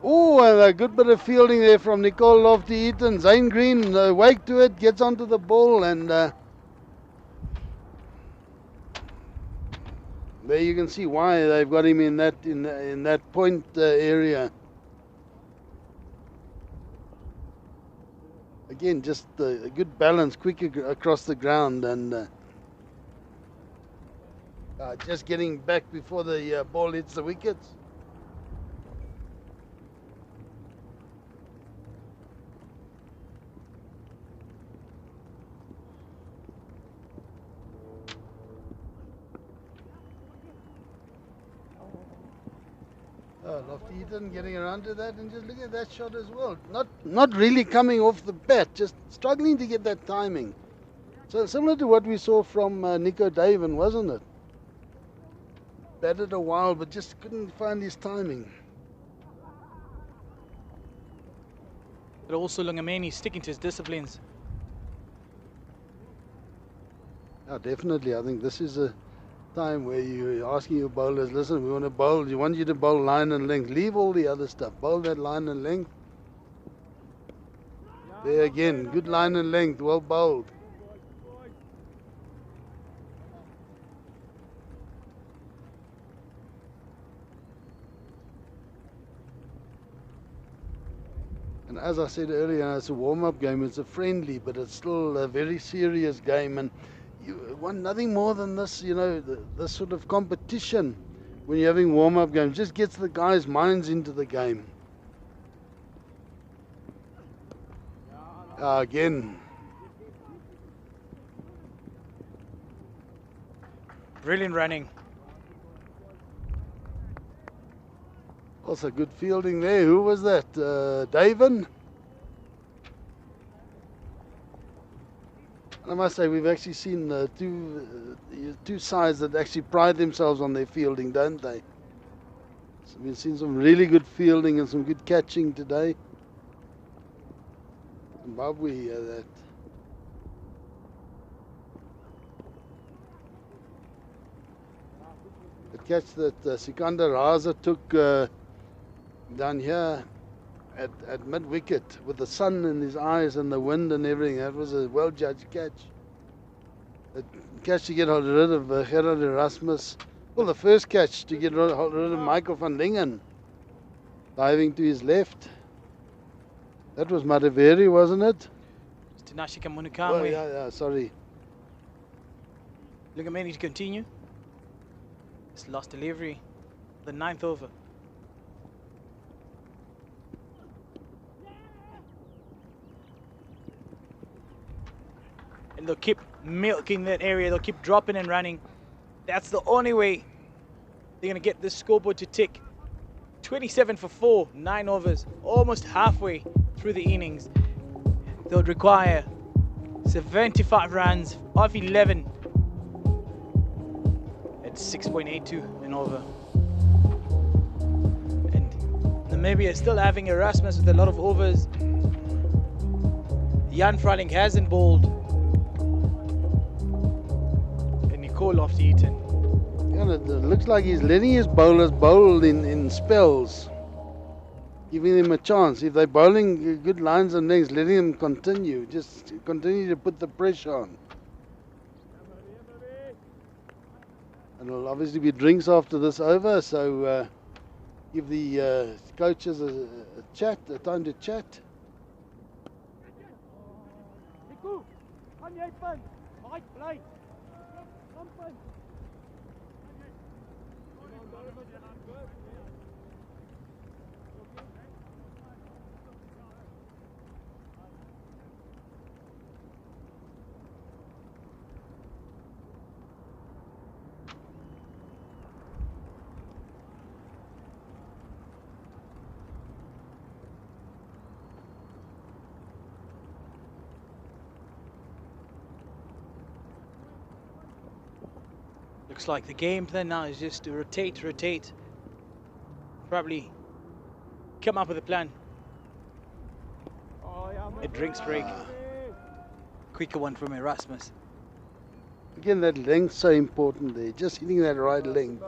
Oh, and a good bit of fielding there from Nicole Lofty Eaton. Zane Green, wake to it, gets onto the ball, and there you can see why they've got him in that point area. Again, just a good balance, quick across the ground, and just getting back before the ball hits the wickets. Lofty Eaton getting around to that, and just look at that shot as well. Not really coming off the bat, just struggling to get that timing. So similar to what we saw from Nico Daven, wasn't it? Batted a while, but just couldn't find his timing. But also Lungameni sticking to his disciplines. Yeah, definitely. I think this is a time where you're asking your bowlers, listen, we want to bowl, we want you to bowl line and length, leave all the other stuff, bowl that line and length. There again, good line and length, well bowled. And as I said earlier, it's a warm-up game, it's a friendly, but it's still a very serious game, and you want nothing more than this, you know, this sort of competition when you're having warm-up games. Just gets the guys' minds into the game. Again. Brilliant running. Also good fielding there. Who was that? Daven? I must say, we've actually seen two sides that actually pride themselves on their fielding, don't they? So we've seen some really good fielding and some good catching today. Zimbabwe, that. The catch that Sikandar Raza took down here at mid-wicket with the sun in his eyes and the wind and everything. That was a well-judged catch. The catch to get rid of Gerard Erasmus. Well, the first catch to get rid of Michael van Lingen. Diving to his left. That was Madaveri, wasn't it? It's Tinashika Munukamwe. Oh, yeah, sorry. Lungameni to continue. It's lost delivery. The 9th over. and they'll keep milking that area. They'll keep dropping and running. That's the only way they're going to get this scoreboard to tick. 27 for 4, 9 overs, almost halfway through the innings. They'll require 75 runs off 11 at 6.82 an over. And Namibia is still having Erasmus with a lot of overs. Jan Freiling hasn't bowled. And Nicole Lofty-Eaton. Yeah, it looks like he's letting his bowlers bowl in spells, giving them a chance. If they're bowling good lines and lengths, letting them continue. Just continue to put the pressure on. And there'll obviously be drinks after this over, so give the coaches a time to chat. Looks like the game plan now is just to rotate. Probably come up with a plan. A drinks break. Quicker one from Erasmus. Again, that length's so important there. Just hitting that right length.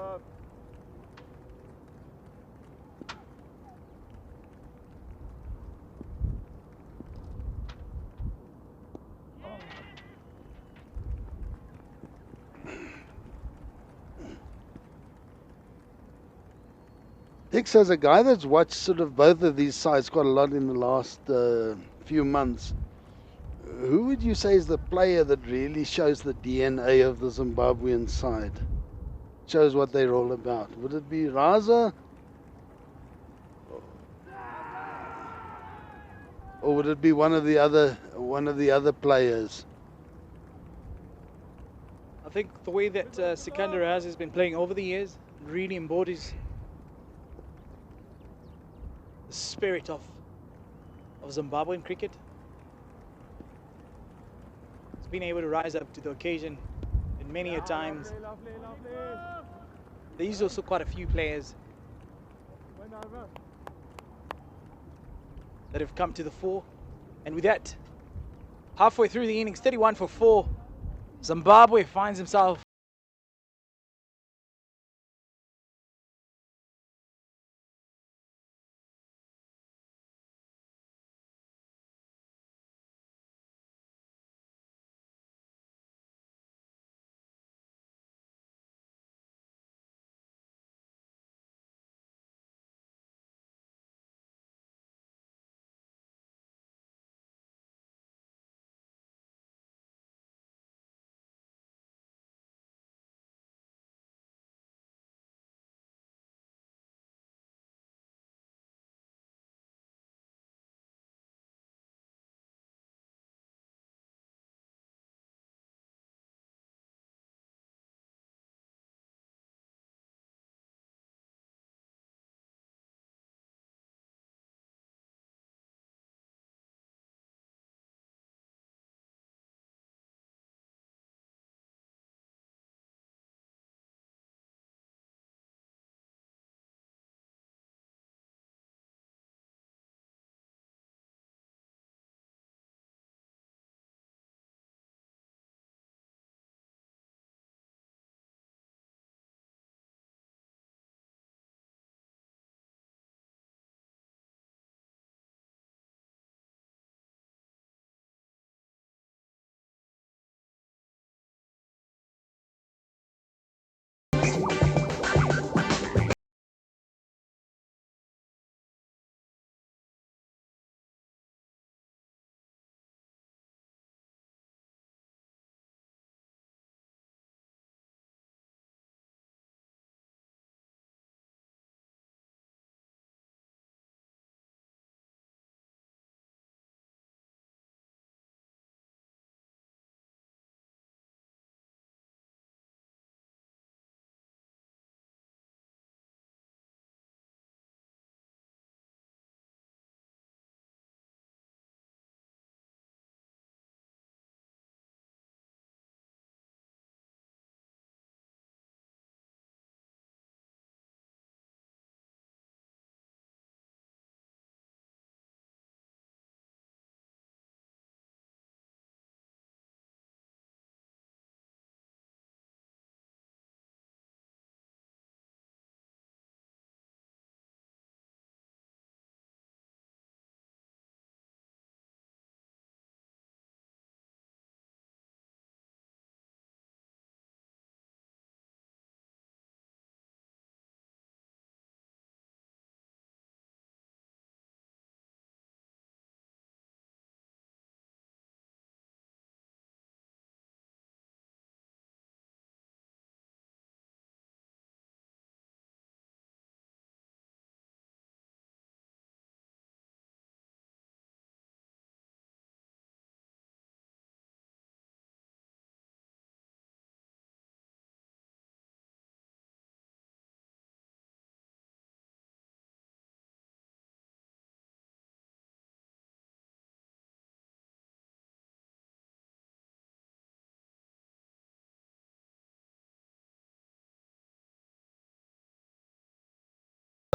Dix, as a guy that's watched sort of both of these sides quite a lot in the last few months, who would you say is the player that really shows the DNA of the Zimbabwean side? Shows what they're all about? Would it be Raza? Or would it be one of the other players? I think the way that Sikandar has been playing over the years really embodies the spirit of Zimbabwean cricket. He's been able to rise up to the occasion in many a times. There's also quite a few players that have come to the fore. And with that, halfway through the innings, 31 for 4, Zimbabwe finds himself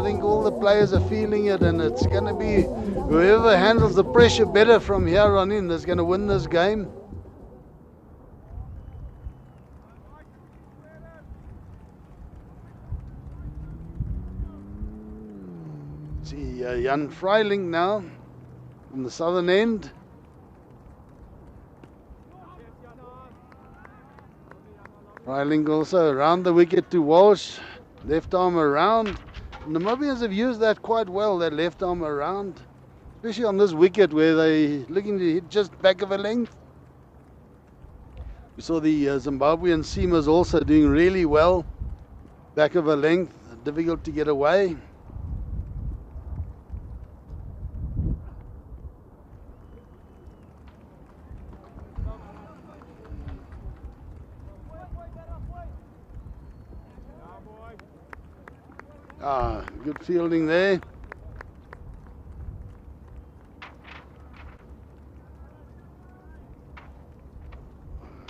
think all the players are feeling it, and it's going to be whoever handles the pressure better from here on in is going to win this game. See Jan Freiling now from the southern end. Freiling also around the wicket to Walsh, left arm around. Namibians have used that quite well, that left arm around, especially on this wicket where they looking to hit just back of a length. We saw the Zimbabwean seamers also doing really well, back of a length, difficult to get away. Good fielding there.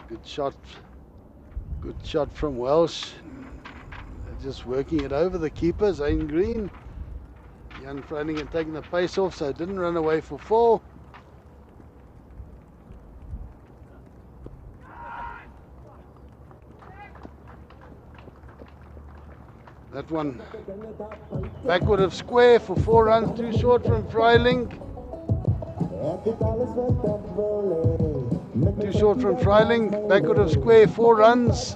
Good shot from Welsh. Just working it over the keeper, Zane Green. Jan Freiling had taken the pace off, so it didn't run away for 4. That one backward of square for 4 runs, too short from Freiling. Too short from Freiling, backward of square, 4 runs.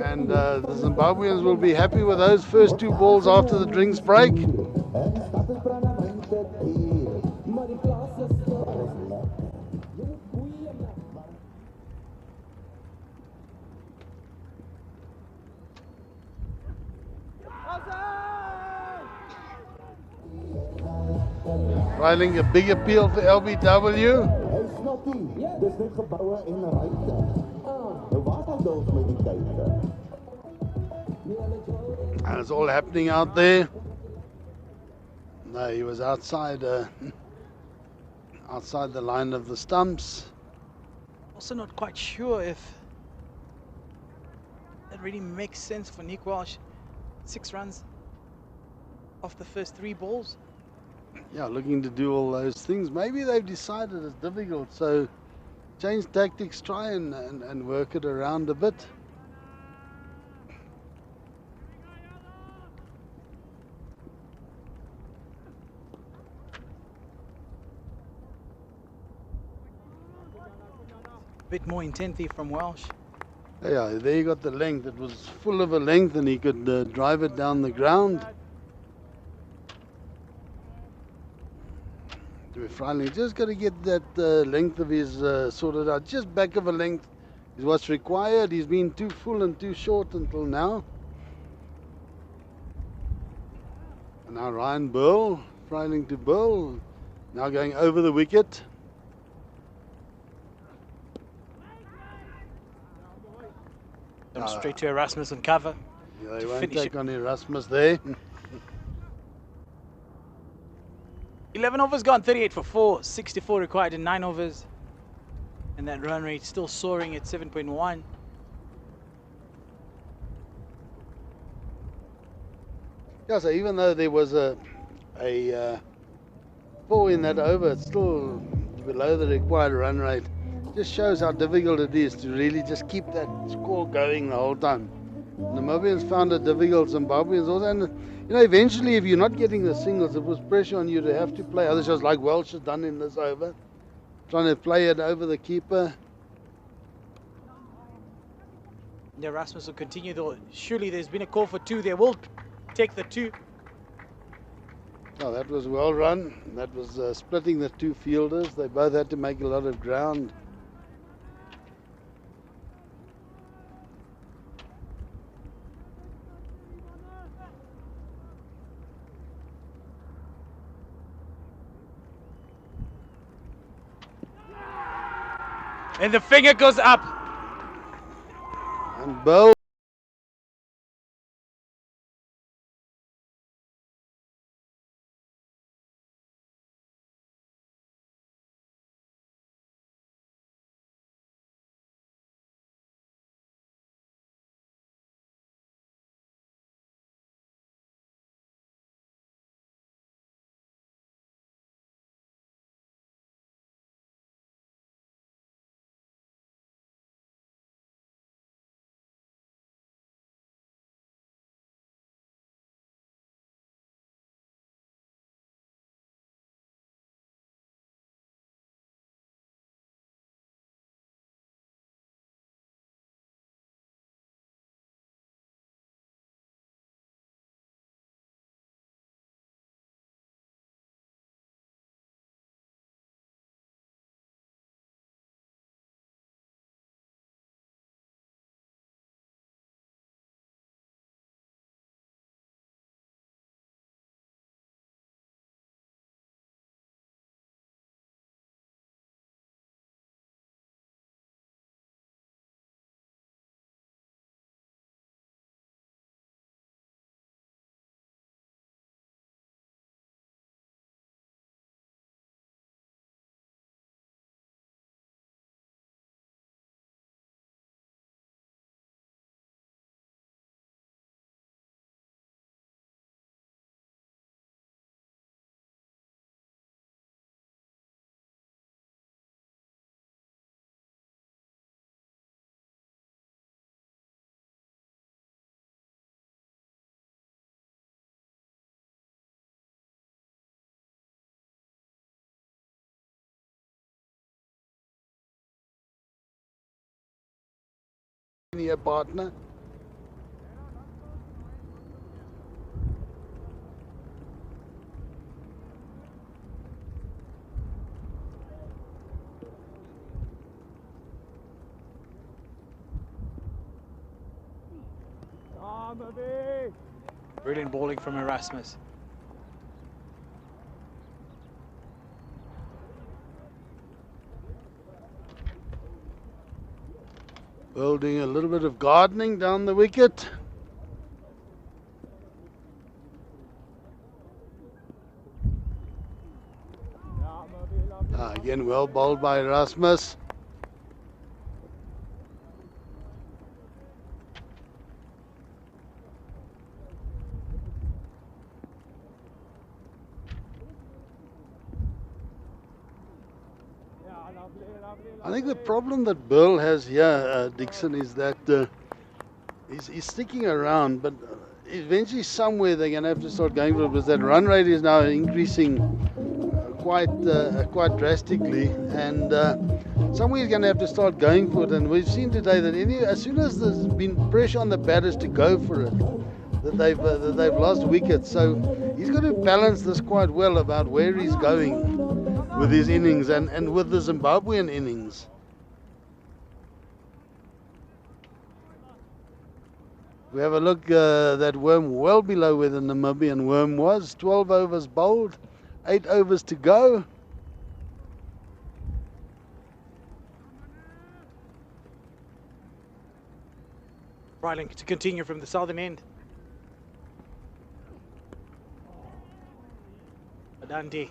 And the Zimbabweans will be happy with those first 2 balls after the drinks break. Freiling, a big appeal for LBW. And it's all happening out there. No, he was outside outside the line of the stumps. Also not quite sure if that really makes sense for Nick Walsh. 6 runs off the first 3 balls. Yeah, looking to do all those things. Maybe they've decided it's difficult, so change tactics, try and work it around a bit. Bit more intensity from Welsh. Yeah, there you got the length. It was full of a length and he could drive it down the ground. Finally, just got to get that length of his sorted out. Just back of a length is what's required. He's been too full and too short until now. And now Ryan Burl, Freiling to Burl, now going over the wicket. Straight to Erasmus on cover. Yeah, they won't take on Erasmus there. 11 overs gone, 38 for 4, 64 required in 9 overs. And that run rate still soaring at 7.1. Yeah, so even though there was a 4 in that over, it's still below the required run rate. Just shows how difficult it is to really just keep that score going the whole time. Namibians found it difficult, Zimbabweans also. And you know, eventually, if you're not getting the singles, it was pressure on you to have to play other shots like Welsh has done in this over, trying to play it over the keeper. Yeah, Erasmus will continue though. Surely there's been a call for 2. They will take the 2. Oh, that was well run. That was splitting the 2 fielders. They both had to make a lot of ground. And the finger goes up. And Bo senior partner. Brilliant bowling from Erasmus. Well, doing a little bit of gardening down the wicket. Again, well bowled by Erasmus. I think the problem that Burl has here, Dixon, is that he's sticking around, but eventually somewhere they're going to have to start going for it, because that run rate is now increasing quite drastically, and somewhere he's going to have to start going for it. And we've seen today that as soon as there's been pressure on the batters to go for it, that they've lost wickets. So he's got to balance this quite well about where he's going with his innings and with the Zimbabwean innings. We have a look that worm well below where the Namibian worm was. 12 overs bowled, 8 overs to go. Freiling to continue from the southern end. Dundee.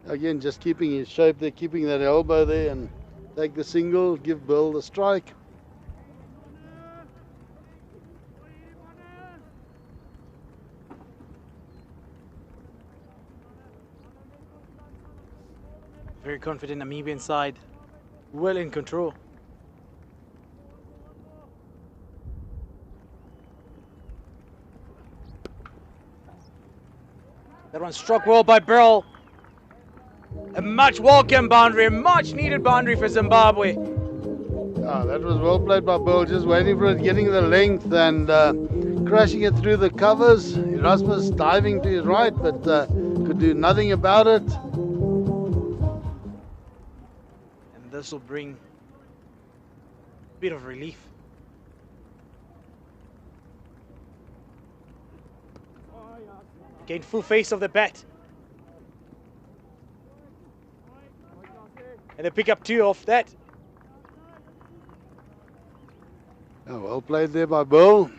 Again, just keeping his shape there, keeping that elbow there, and take the single, give Bill the strike. Very confident Namibian side, well in control. That one struck well by Burl. A much welcome boundary, a much needed boundary for Zimbabwe. That was well played by Burl, just waiting for it, getting the length and crashing it through the covers. Erasmus diving to his right, but could do nothing about it. And this will bring a bit of relief. Gain full face of the bat. And they pick up 2 off that. Oh, well played there by Bill.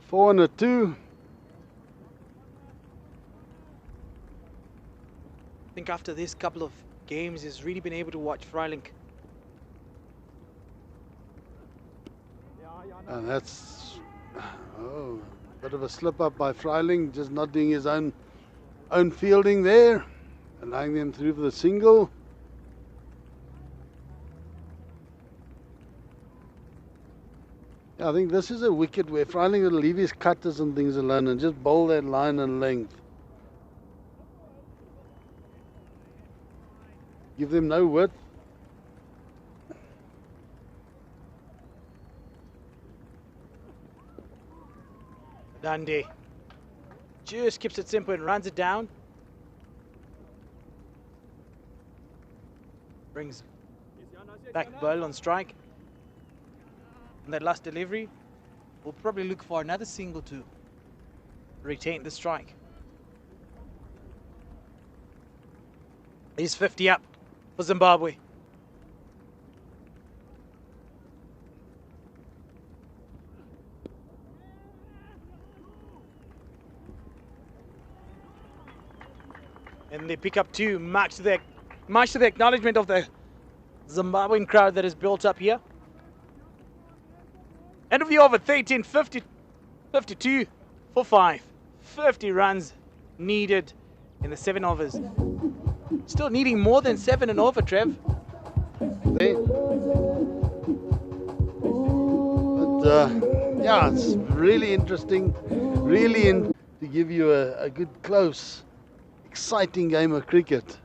4 and a 2. I think after this couple of games, he's really been able to watch Freiling. And that's a bit of a slip up by Freiling, just not doing his own fielding there, allowing them through for the single. I think this is a wicket where Freiling will leave his cutters and things alone and just bowl that line and length. Give them no width. Dundee just keeps it simple and runs it down. Brings back Burl on strike. On that last delivery, we'll probably look for another single to retain the strike. He's 50 up for Zimbabwe. And they pick up 2, much to the acknowledgement of the Zimbabwean crowd that is built up here. End of the over, 13, 50, 52 for 5. 50 runs needed in the 7 overs. Still needing more than 7 and over, Trev. Yeah, it's really interesting, to give you a good, close, exciting game of cricket.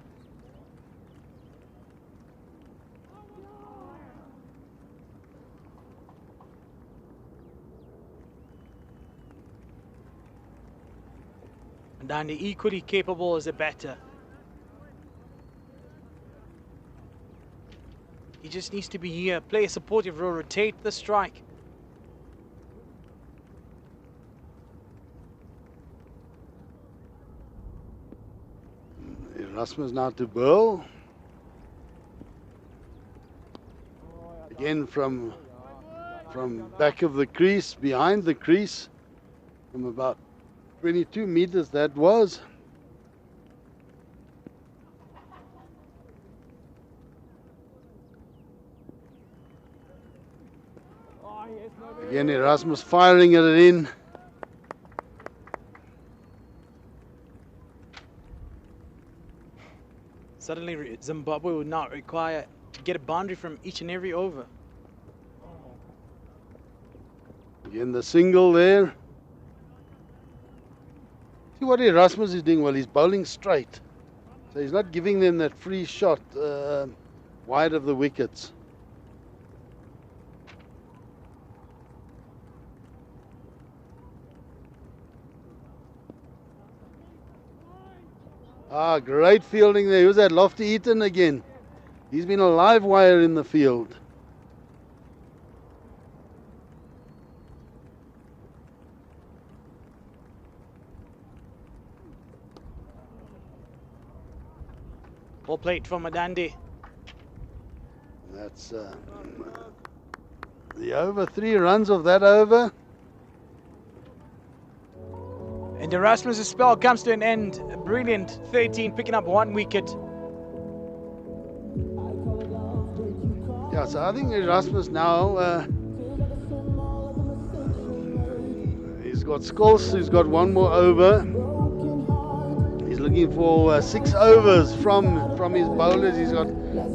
Madani equally capable as a batter. He just needs to be here, play a supportive role, rotate the strike. Erasmus now to bowl. Again from back of the crease, behind the crease, from about 22 meters that was. Again, Erasmus firing at it in. Suddenly, Zimbabwe would not require to get a boundary from each and every over. Again, the single there. See what Erasmus is doing? Well, he's bowling straight. So he's not giving them that free shot wide of the wickets. Ah, great fielding there. Who's that? Lofty Eaton again. He's been a live wire in the field. Ball played for Madandi. That's the over, 3 runs of that over. And Erasmus' spell comes to an end. A brilliant 13, picking up 1 wicket. Yeah, so I think Erasmus now, he's got Scholes, who's got 1 more over. He's looking for 6 overs from his bowlers. He's got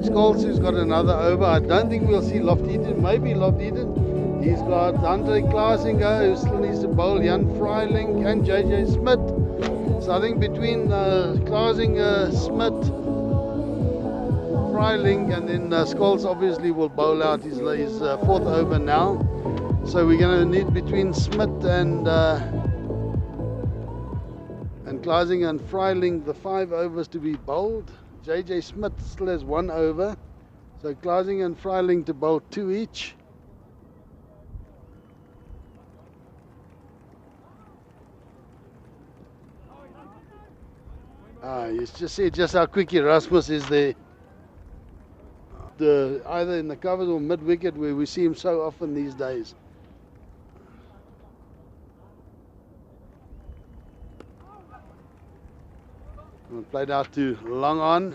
Scholes, who's got another over. I don't think we'll see Lofty Eaton, maybe Lofty Eaton. He's got Andre Klaasinger, who still needs to bowl, Jan Freiling and JJ Smith. So I think between Klaasinger, Smith, Freiling, and then Scholes obviously will bowl out his 4th over now. So we're going to need between Smith and Klaasinger and Freiling the 5 overs to be bowled. JJ Smith still has 1 over. So Klaasinger and Freiling to bowl 2 each. You just see just how quick Erasmus is there. Either in the covers or mid wicket, where we see him so often these days. Played out to long on.